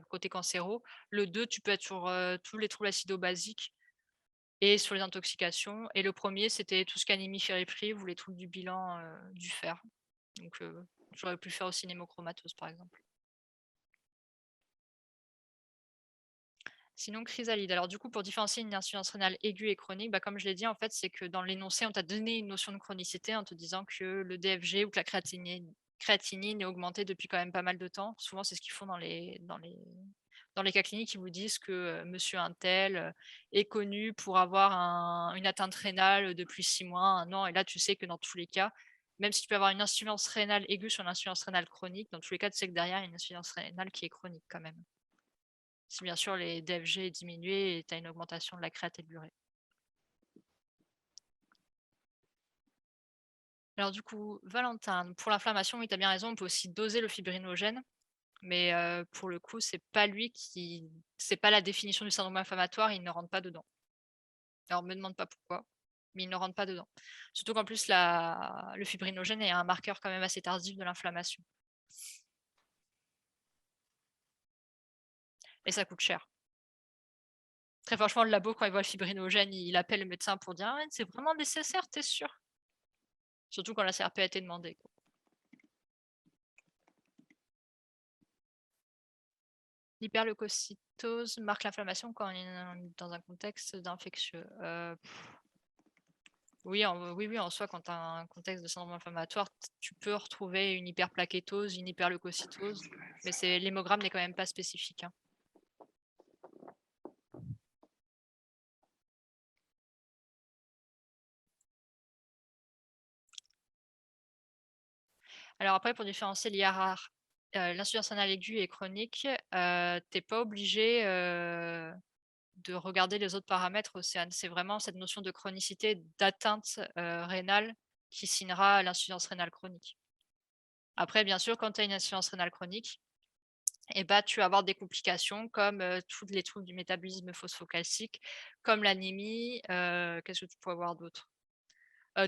Speaker 1: côté cancéro. Le 2, tu peux être sur tous les troubles acido-basiques et sur les intoxications. Et le premier, c'était tout ce qu'anémie ferriprive ou les troubles du bilan du fer. Donc, j'aurais pu faire aussi une hémochromatose, par exemple. Sinon, chrysalide. Alors, du coup, pour différencier une insuffisance rénale aiguë et chronique, comme je l'ai dit, en fait, c'est que dans l'énoncé, on t'a donné une notion de chronicité en te disant que le DFG ou que la créatinine est augmentée depuis quand même pas mal de temps. Souvent, c'est ce qu'ils font dans les cas cliniques. Ils vous disent que monsieur untel est connu pour avoir une atteinte rénale depuis 6 mois, 1 an. Et là, tu sais que dans tous les cas, même si tu peux avoir une insuffisance rénale aiguë sur une insuffisance rénale chronique, dans tous les cas, tu sais que derrière, il y a une insuffisance rénale qui est chronique quand même. Si bien sûr les DFG est diminué et tu as une augmentation de la créatine. Alors du coup, Valentin, pour l'inflammation, oui, tu as bien raison, on peut aussi doser le fibrinogène, mais pour le coup, c'est pas la définition du syndrome inflammatoire, il ne rentre pas dedans. Alors me demande pas pourquoi, mais il ne rentre pas dedans. Surtout qu'en plus, le fibrinogène est un marqueur quand même assez tardif de l'inflammation. Et ça coûte cher. Très franchement, le labo, quand il voit le fibrinogène, il appelle le médecin pour dire « c'est vraiment nécessaire, t'es sûr ?» Surtout quand la CRP a été demandée. L'hyperleucocytose marque l'inflammation quand on est dans un contexte d'infectieux. Oui, en soi, quand tu as un contexte de syndrome inflammatoire, tu peux retrouver une hyperplaquétose, une hyperleucocytose, mais l'hémogramme n'est quand même pas spécifique. Alors après, pour différencier l'IRR, l'insuffisance rénale aiguë et chronique, tu n'es pas obligé de regarder les autres paramètres, Océane. C'est vraiment cette notion de chronicité, d'atteinte rénale qui signera l'insuffisance rénale chronique. Après, bien sûr, quand tu as une insuffisance rénale chronique, tu vas avoir des complications comme tous les troubles du métabolisme phosphocalcique, comme l'anémie. Qu'est-ce que tu peux avoir d'autre?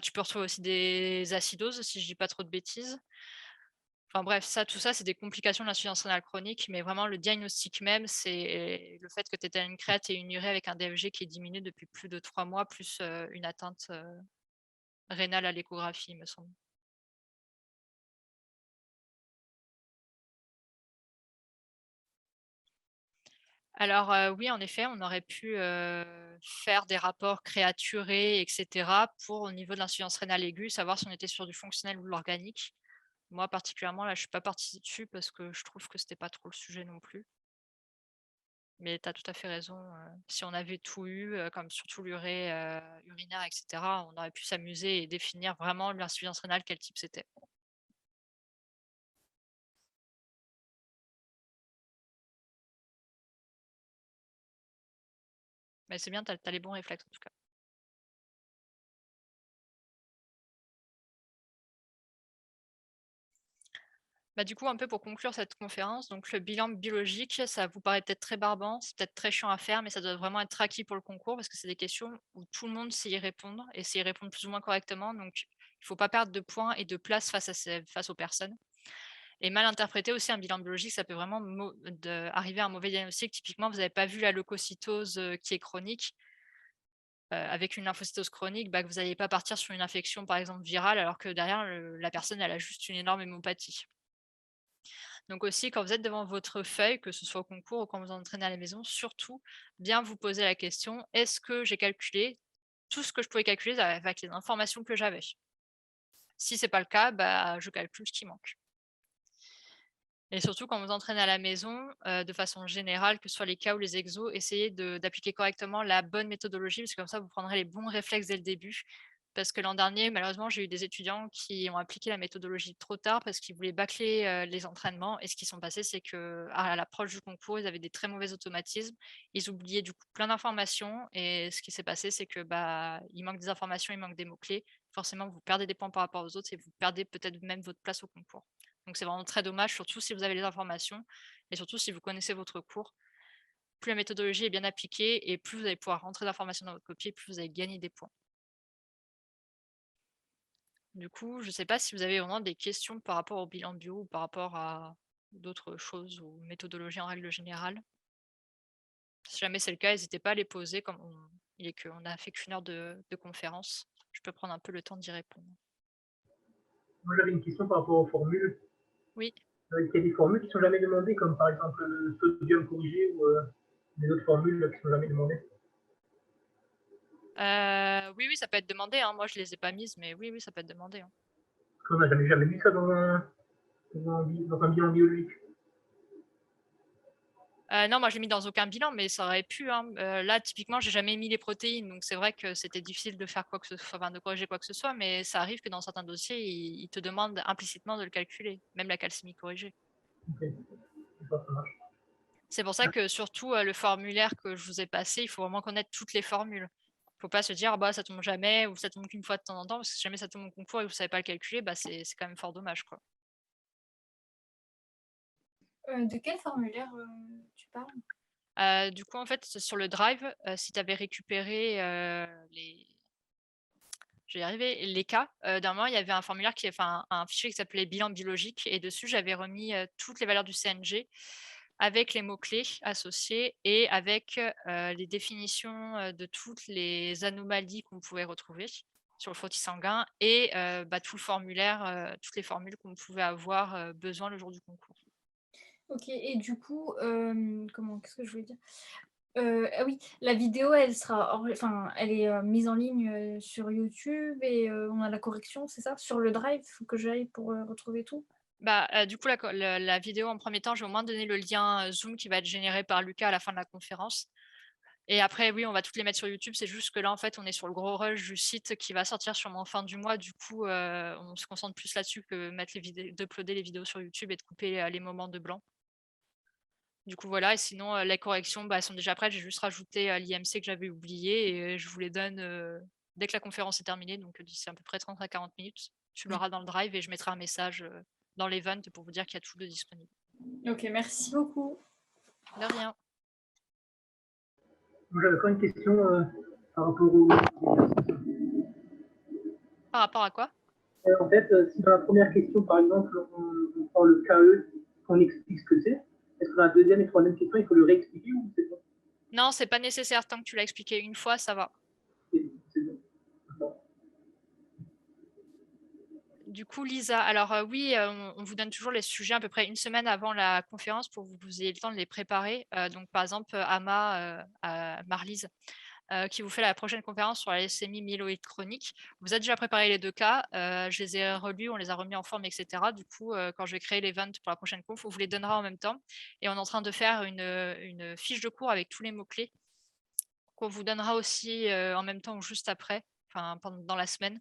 Speaker 1: Tu peux retrouver aussi des acidoses, si je dis pas trop de bêtises. Enfin bref, tout ça, c'est des complications de l'insuffisance rénale chronique, mais vraiment le diagnostic même, c'est le fait que tu aies une créate et une urée avec un DFG qui est diminué depuis plus de 3 mois, plus une atteinte rénal à l'échographie, il me semble. Alors oui, en effet, on aurait pu faire des rapports créaturés, etc., pour au niveau de l'insuffisance rénale aiguë, savoir si on était sur du fonctionnel ou de l'organique. Moi, particulièrement, là, je suis pas partie dessus parce que je trouve que c'était pas trop le sujet non plus. Mais tu as tout à fait raison, si on avait tout eu, comme surtout l'urée, urinaire, et cetera, on aurait pu s'amuser et définir vraiment l'insuffisance rénale, quel type c'était. Mais c'est bien, tu as les bons réflexes en tout cas. Bah, du coup, un peu pour conclure cette conférence, donc le bilan biologique, ça vous paraît peut-être très barbant, c'est peut-être très chiant à faire, mais ça doit vraiment être acquis pour le concours parce que c'est des questions où tout le monde sait y répondre et sait y répondre plus ou moins correctement. Donc, il ne faut pas perdre de points et de place face aux personnes. Et mal interpréter aussi un bilan biologique, ça peut vraiment arriver à un mauvais diagnostic. Typiquement, vous n'avez pas vu la leucocytose qui est chronique. Avec une lymphocytose chronique, bah, que vous n'allez pas partir sur une infection, par exemple, virale, alors que derrière, la personne, elle a juste une énorme hémopathie. Donc aussi, quand vous êtes devant votre feuille, que ce soit au concours ou quand vous entraînez à la maison, surtout bien vous poser la question, est-ce que j'ai calculé tout ce que je pouvais calculer avec les informations que j'avais? Si ce n'est pas le cas, bah, je calcule ce qui manque. Et surtout quand vous entraînez à la maison, de façon générale, que ce soit les cas ou les exos, essayez d'appliquer correctement la bonne méthodologie, parce que comme ça, vous prendrez les bons réflexes dès le début. Parce que l'an dernier, malheureusement, j'ai eu des étudiants qui ont appliqué la méthodologie trop tard parce qu'ils voulaient bâcler les entraînements. Et ce qui s'est passé, c'est qu'à l'approche du concours, ils avaient des très mauvais automatismes. Ils oubliaient du coup plein d'informations. Et ce qui s'est passé, c'est que bah, il manque des informations, il manque des mots-clés. Forcément, vous perdez des points par rapport aux autres et vous perdez peut-être même votre place au concours. Donc c'est vraiment très dommage, surtout si vous avez les informations et surtout si vous connaissez votre cours. Plus la méthodologie est bien appliquée et plus vous allez pouvoir rentrer d'informations dans votre copie, plus vous allez gagner des points. Du coup, je ne sais pas si vous avez vraiment des questions par rapport au bilan bio ou par rapport à d'autres choses ou méthodologie en règle générale. Si jamais c'est le cas, n'hésitez pas à les poser comme on a fait qu'une heure de conférence. Je peux prendre un peu le temps d'y répondre.
Speaker 2: Moi, j'avais une question par rapport aux formules.
Speaker 1: Oui.
Speaker 2: Il y a des formules qui ne sont jamais demandées, comme par exemple le sodium corrigé ou des autres formules qui ne sont jamais demandées.
Speaker 1: Oui, ça peut être demandé. Hein. Moi, je ne les ai pas mises, mais oui, ça peut être demandé. Hein.
Speaker 2: Parce qu'on n'a jamais vu ça dans un bilan biologique.
Speaker 1: Non, moi, je l'ai mis dans aucun bilan, mais ça aurait pu. Hein. Là, typiquement, j'ai jamais mis les protéines, donc c'est vrai que c'était difficile de faire quoi que ce soit, enfin, de corriger quoi que ce soit, mais ça arrive que dans certains dossiers, ils te demandent implicitement de le calculer, même la calcémie corrigée.
Speaker 2: Okay. Ça marche.
Speaker 1: C'est pour ça que surtout le formulaire que je vous ai passé, il faut vraiment connaître toutes les formules. Il ne faut pas se dire bah ça tombe jamais ou ça tombe qu'une fois de temps en temps, parce que si jamais ça tombe au concours et que vous ne savez pas le calculer, bah, c'est quand même fort dommage, quoi.
Speaker 9: De quel formulaire tu parles?
Speaker 1: Du coup, en fait, sur le Drive, si tu avais récupéré je vais y arriver, les cas, d'un moment, il y avait un formulaire un fichier qui s'appelait bilan biologique et dessus, j'avais remis toutes les valeurs du CNG avec les mots-clés associés et avec les définitions de toutes les anomalies qu'on pouvait retrouver sur le frottis sanguin et tout le formulaire, toutes les formules qu'on pouvait avoir besoin le jour du concours.
Speaker 9: Ok, et du coup, qu'est-ce que je voulais dire? Ah oui, la vidéo, elle est mise en ligne sur YouTube et on a la correction, c'est ça? Sur le Drive, il faut que j'aille pour retrouver tout?
Speaker 1: Du coup, la vidéo, en premier temps, je vais au moins donner le lien Zoom qui va être généré par Lucas à la fin de la conférence. Et après, oui, on va toutes les mettre sur YouTube. C'est juste que là, en fait, on est sur le gros rush du site qui va sortir sûrement fin du mois. Du coup, on se concentre plus là-dessus que d'uploader les vidéos sur YouTube et de couper les moments de blanc. Du coup, voilà. Et sinon, les corrections, elles sont déjà prêtes. J'ai juste rajouté l'IMC que j'avais oublié et je vous les donne dès que la conférence est terminée. Donc, d'ici à peu près 30 à 40 minutes. Tu l'auras dans le Drive et je mettrai un message dans l'event pour vous dire qu'il y a tout de disponible.
Speaker 9: Ok, merci beaucoup.
Speaker 1: De rien.
Speaker 2: Moi, j'avais encore une question par rapport au...
Speaker 1: Par rapport à quoi?
Speaker 2: En fait, si dans la première question, par exemple, on prend le KE, qu'on explique ce que c'est, est-ce que dans la deuxième et troisième question, il faut le réexpliquer ou c'est bon?
Speaker 1: Non, c'est pas nécessaire. Tant que tu l'as expliqué une fois, ça va.
Speaker 2: C'est bon.
Speaker 1: Du coup, Lisa, alors oui, on vous donne toujours les sujets à peu près une semaine avant la conférence pour que vous ayez le temps de les préparer. Donc, par exemple, Marlise, qui vous fait la prochaine conférence sur la leucémie myéloïde chronique. Vous avez déjà préparé les 2 cas, je les ai relus, on les a remis en forme, etc. Du coup, quand je vais créer l'event pour la prochaine conf, on vous les donnera en même temps. Et on est en train de faire une fiche de cours avec tous les mots-clés qu'on vous donnera aussi en même temps ou juste après, enfin dans la semaine.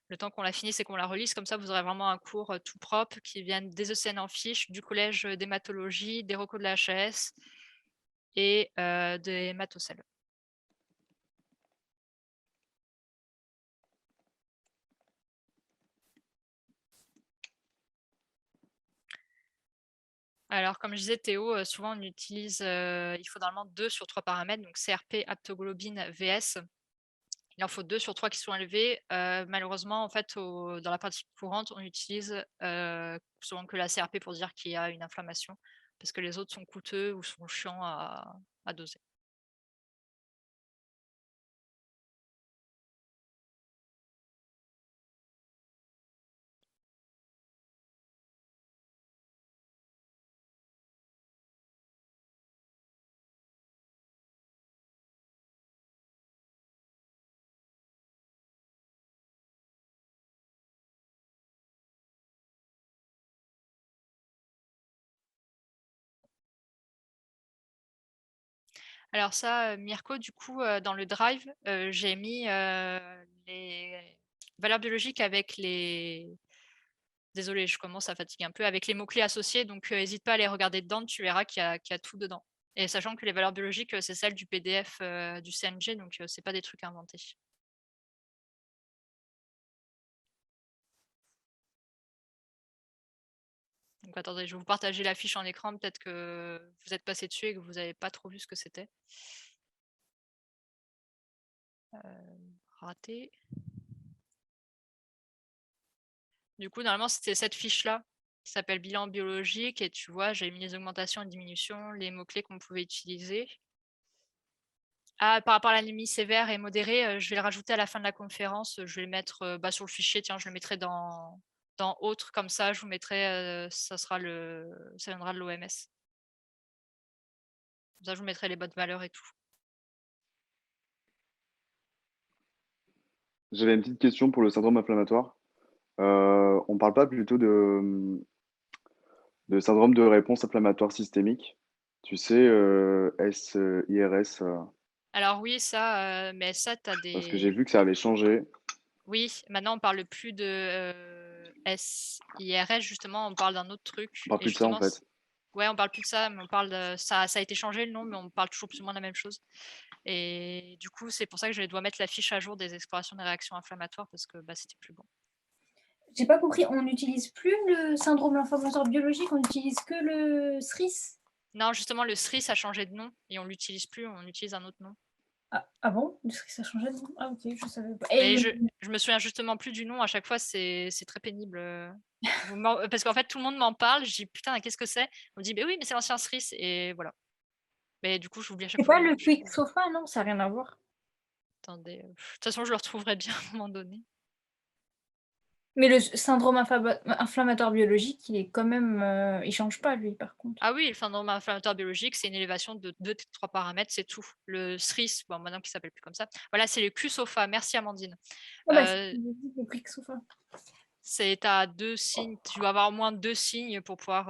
Speaker 1: Le temps qu'on la finisse et qu'on la relise, comme ça vous aurez vraiment un cours tout propre qui vienne des ECN en fiche, du collège d'hématologie, des recos de la HAS et des hématocèles. Alors, comme je disais, Théo, souvent on utilise, il faut normalement 2 sur 3 paramètres, donc CRP, aptoglobine, VS. Il en faut 2 sur 3 qui sont élevés. Malheureusement, en fait, dans la pratique courante, on utilise souvent que la CRP pour dire qu'il y a une inflammation, parce que les autres sont coûteux ou sont chiants à doser. Alors ça, Mirko, du coup, dans le drive, j'ai mis les valeurs biologiques avec les... Désolée, je commence à fatiguer un peu, avec les mots-clés associés, donc n'hésite pas à les regarder dedans, tu verras qu'il y a tout dedans. Et sachant que les valeurs biologiques, c'est celles du PDF du CNG, donc c'est pas des trucs inventés. Donc attendez, je vais vous partager la fiche en écran, peut-être que vous êtes passé dessus et que vous n'avez pas trop vu ce que c'était. Raté. Du coup, normalement, c'était cette fiche-là qui s'appelle bilan biologique et tu vois, j'ai mis les augmentations et diminutions, les mots-clés qu'on pouvait utiliser. Ah, par rapport à l'anémie sévère et modérée, je vais le rajouter à la fin de la conférence. Je vais le mettre sur le fichier. Tiens, je le mettrai dans autres, comme ça, je vous mettrai, ça viendra de l'OMS. Comme ça, je vous mettrai les bonnes valeurs et tout.
Speaker 5: J'avais une petite question pour le syndrome inflammatoire. On parle pas plutôt de syndrome de réponse inflammatoire systémique? Tu sais, SIRS,
Speaker 1: Alors oui, ça, mais ça, tu as
Speaker 5: parce que j'ai
Speaker 1: des...
Speaker 5: vu que ça avait changé.
Speaker 1: Oui, maintenant, on parle plus de SIRS, justement, on parle d'un autre truc.
Speaker 5: On parle
Speaker 1: Et
Speaker 5: plus de ça, en
Speaker 1: justement,
Speaker 5: fait.
Speaker 1: ouais, on parle plus de ça, mais on parle de... Ça a été changé le nom, mais on parle toujours plus ou moins de la même chose. Et du coup, c'est pour ça que je dois mettre la fiche à jour des explorations des réactions inflammatoires, parce que c'était plus bon.
Speaker 9: J'ai pas compris, on n'utilise plus le syndrome inflammatoire biologique, on n'utilise que le SRIS.
Speaker 1: Non, justement, le SRIS a changé de nom et on l'utilise plus, on utilise un autre nom.
Speaker 9: Ah bon? Le SRIS a changé de nom? Ah ok, je savais pas.
Speaker 1: Mais je me souviens justement plus du nom, à chaque fois, c'est très pénible. Parce qu'en fait, tout le monde m'en parle, je dis putain, qu'est-ce que c'est? On me dit, mais oui, mais c'est l'ancien SRIS, et voilà. Mais du coup, j'oublie à chaque
Speaker 9: C'est
Speaker 1: fois
Speaker 9: pas
Speaker 1: le
Speaker 9: le
Speaker 1: nom.
Speaker 9: Quick Sofa, non? Ça n'a rien à voir.
Speaker 1: Attendez, de toute façon, je le retrouverai bien à un moment donné.
Speaker 9: Mais le syndrome inflammatoire biologique, il est quand même... il change pas, lui, par contre.
Speaker 1: Ah oui, le syndrome inflammatoire biologique, c'est une élévation de 2-3 paramètres, c'est tout. Le SRIS, bon, maintenant qui s'appelle plus comme ça. Voilà, c'est le QSOFA. Merci Amandine.
Speaker 9: Ah bah, c'est le Quick Sofa.
Speaker 1: C'est à 2 signes, tu dois avoir au moins 2 signes pour pouvoir,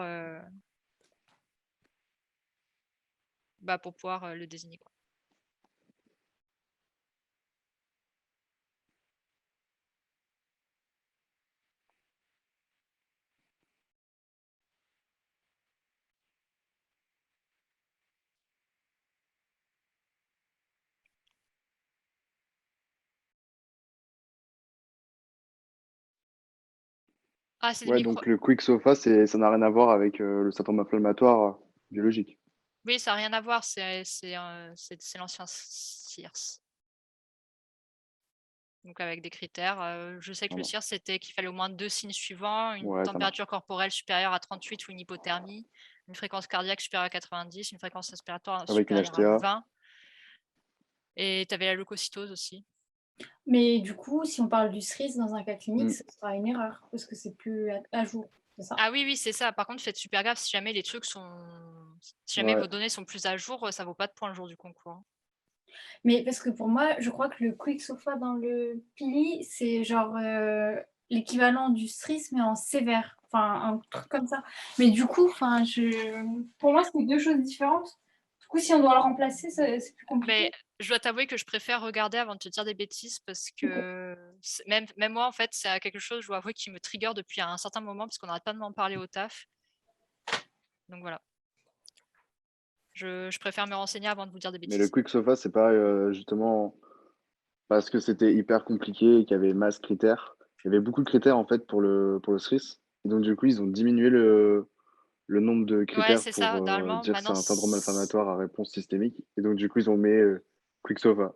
Speaker 1: le désigner, quoi. Ah, c'est des
Speaker 5: Ouais,
Speaker 1: micro...
Speaker 5: donc le quick sofa, ça n'a rien à voir avec le syndrome inflammatoire biologique.
Speaker 1: Oui, ça n'a rien à voir, c'est l'ancien CIRS. Donc avec des critères. Je sais que le
Speaker 5: Voilà.
Speaker 1: CIRS, c'était qu'il fallait au moins 2 signes suivants, une
Speaker 5: Ouais, ça
Speaker 1: température
Speaker 5: marche.
Speaker 1: corporelle supérieure à 38 ou une hypothermie, une fréquence cardiaque supérieure à 90, une fréquence respiratoire
Speaker 5: Avec une
Speaker 1: supérieure à
Speaker 5: HTA.
Speaker 1: 20. Et tu avais la leucocytose aussi.
Speaker 9: Mais du coup, si on parle du cerise dans un cas clinique,
Speaker 5: Mm.
Speaker 9: ce sera une erreur parce que c'est plus à jour, c'est ça?
Speaker 1: Ah oui, oui, c'est ça. Par contre, faites super gaffe si jamais les trucs sont. Si jamais
Speaker 5: Ouais.
Speaker 1: vos données sont plus à jour, ça vaut pas de points le jour du concours, hein.
Speaker 9: Mais parce que pour moi, je crois que le Quick Sofa dans le Pili, c'est genre l'équivalent du cerise, mais en sévère. Enfin, un truc comme ça. Mais du coup, enfin, pour moi, c'est deux choses différentes. Du coup, si on doit le remplacer, c'est plus compliqué.
Speaker 1: Mais je dois t'avouer que je préfère regarder avant de te dire des bêtises parce que même moi, en fait, c'est quelque chose, je dois avouer, qui me trigger depuis un certain moment parce qu'on n'arrête pas de m'en parler au taf. Donc voilà. Je préfère me renseigner avant de vous dire des
Speaker 5: Mais le
Speaker 1: bêtises.
Speaker 5: Quick Sofa, c'est pas justement parce que c'était hyper compliqué et qu'il y avait masse critères. Il y avait beaucoup de critères en fait pour le cerise. Et donc du coup, ils ont diminué le nombre de
Speaker 1: Ouais,
Speaker 5: critères
Speaker 1: c'est
Speaker 5: pour
Speaker 1: ça. Normalement,
Speaker 5: dire que c'est
Speaker 1: maintenant.
Speaker 5: un syndrome inflammatoire à réponse systémique. Et donc du coup, ils ont mis Quick Sofa.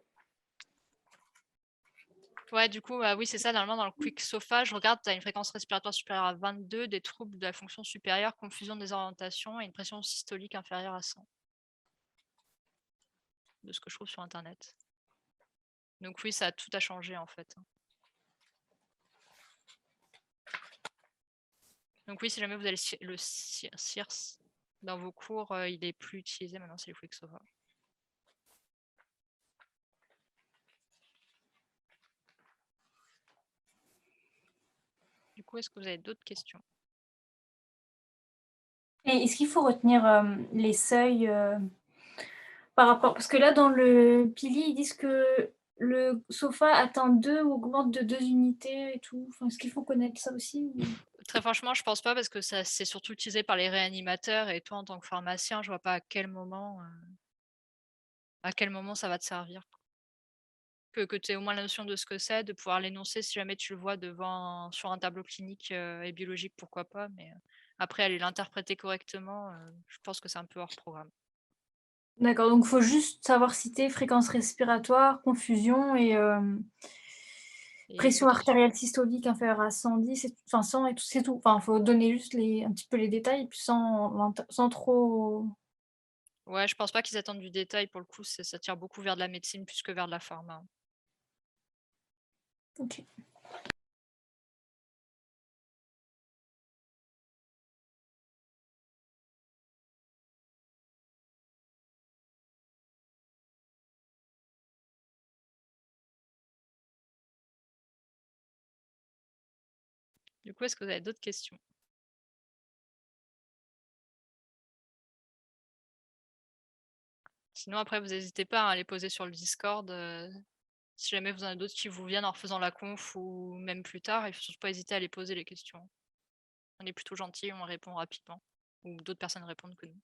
Speaker 1: Ouais, du coup, oui, c'est ça. Normalement, dans le Quick Sofa, je regarde, tu as une fréquence respiratoire supérieure à 22, des troubles de la fonction supérieure, confusion des orientations et une pression systolique inférieure à 100. De ce que je trouve sur Internet. Donc oui, tout a changé en fait. Donc oui, si jamais vous avez le CIRS dans vos cours, il est plus utilisé maintenant, c'est le Quick Sofa. Du coup, est-ce que vous avez d'autres questions?
Speaker 9: Et est-ce qu'il faut retenir les seuils par rapport. Parce que là, dans le Pili, ils disent que le sofa atteint 2 ou augmente de 2 unités et tout. Enfin, est-ce qu'il faut connaître ça aussi
Speaker 1: Très franchement, je pense pas parce que ça c'est surtout utilisé par les réanimateurs et toi en tant que pharmacien, je vois pas à quel moment ça va te servir. Que tu aies au moins la notion de ce que c'est, de pouvoir l'énoncer si jamais tu le vois sur un tableau clinique et biologique, pourquoi pas. Mais après, aller l'interpréter correctement, je pense que c'est un peu hors programme.
Speaker 9: D'accord, donc il faut juste savoir citer fréquence respiratoire, confusion et
Speaker 1: Et
Speaker 9: pression
Speaker 1: hypotension.
Speaker 9: artérielle systolique inférieure à 110, enfin 100 et tout, c'est tout. Enfin, il faut donner juste un petit peu les détails, puis sans trop.
Speaker 1: Ouais, je pense pas qu'ils attendent du détail pour le coup, ça tire beaucoup vers de la médecine plus que vers de la pharma.
Speaker 9: Ok.
Speaker 1: Du coup, est-ce que vous avez d'autres questions? Sinon, après, vous n'hésitez pas à les poser sur le Discord. Si jamais vous en avez d'autres qui vous viennent en refaisant la conf ou même plus tard, il ne faut surtout pas hésiter à les poser les questions. On est plutôt gentil, on répond rapidement. Ou d'autres personnes répondent que nous.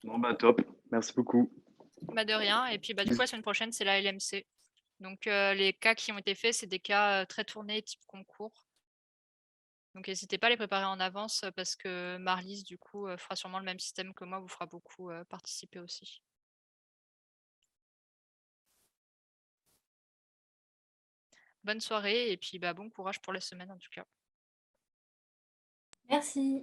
Speaker 5: Bon bah top, merci beaucoup.
Speaker 1: Bah de rien. Et puis du coup, la semaine prochaine, c'est la LMC. Donc les cas qui ont été faits, c'est des cas très tournés type concours. Donc n'hésitez pas à les préparer en avance parce que Marlise, du coup, fera sûrement le même système que moi, vous fera beaucoup participer aussi. Bonne soirée et puis bon courage pour la semaine en tout cas.
Speaker 9: Merci.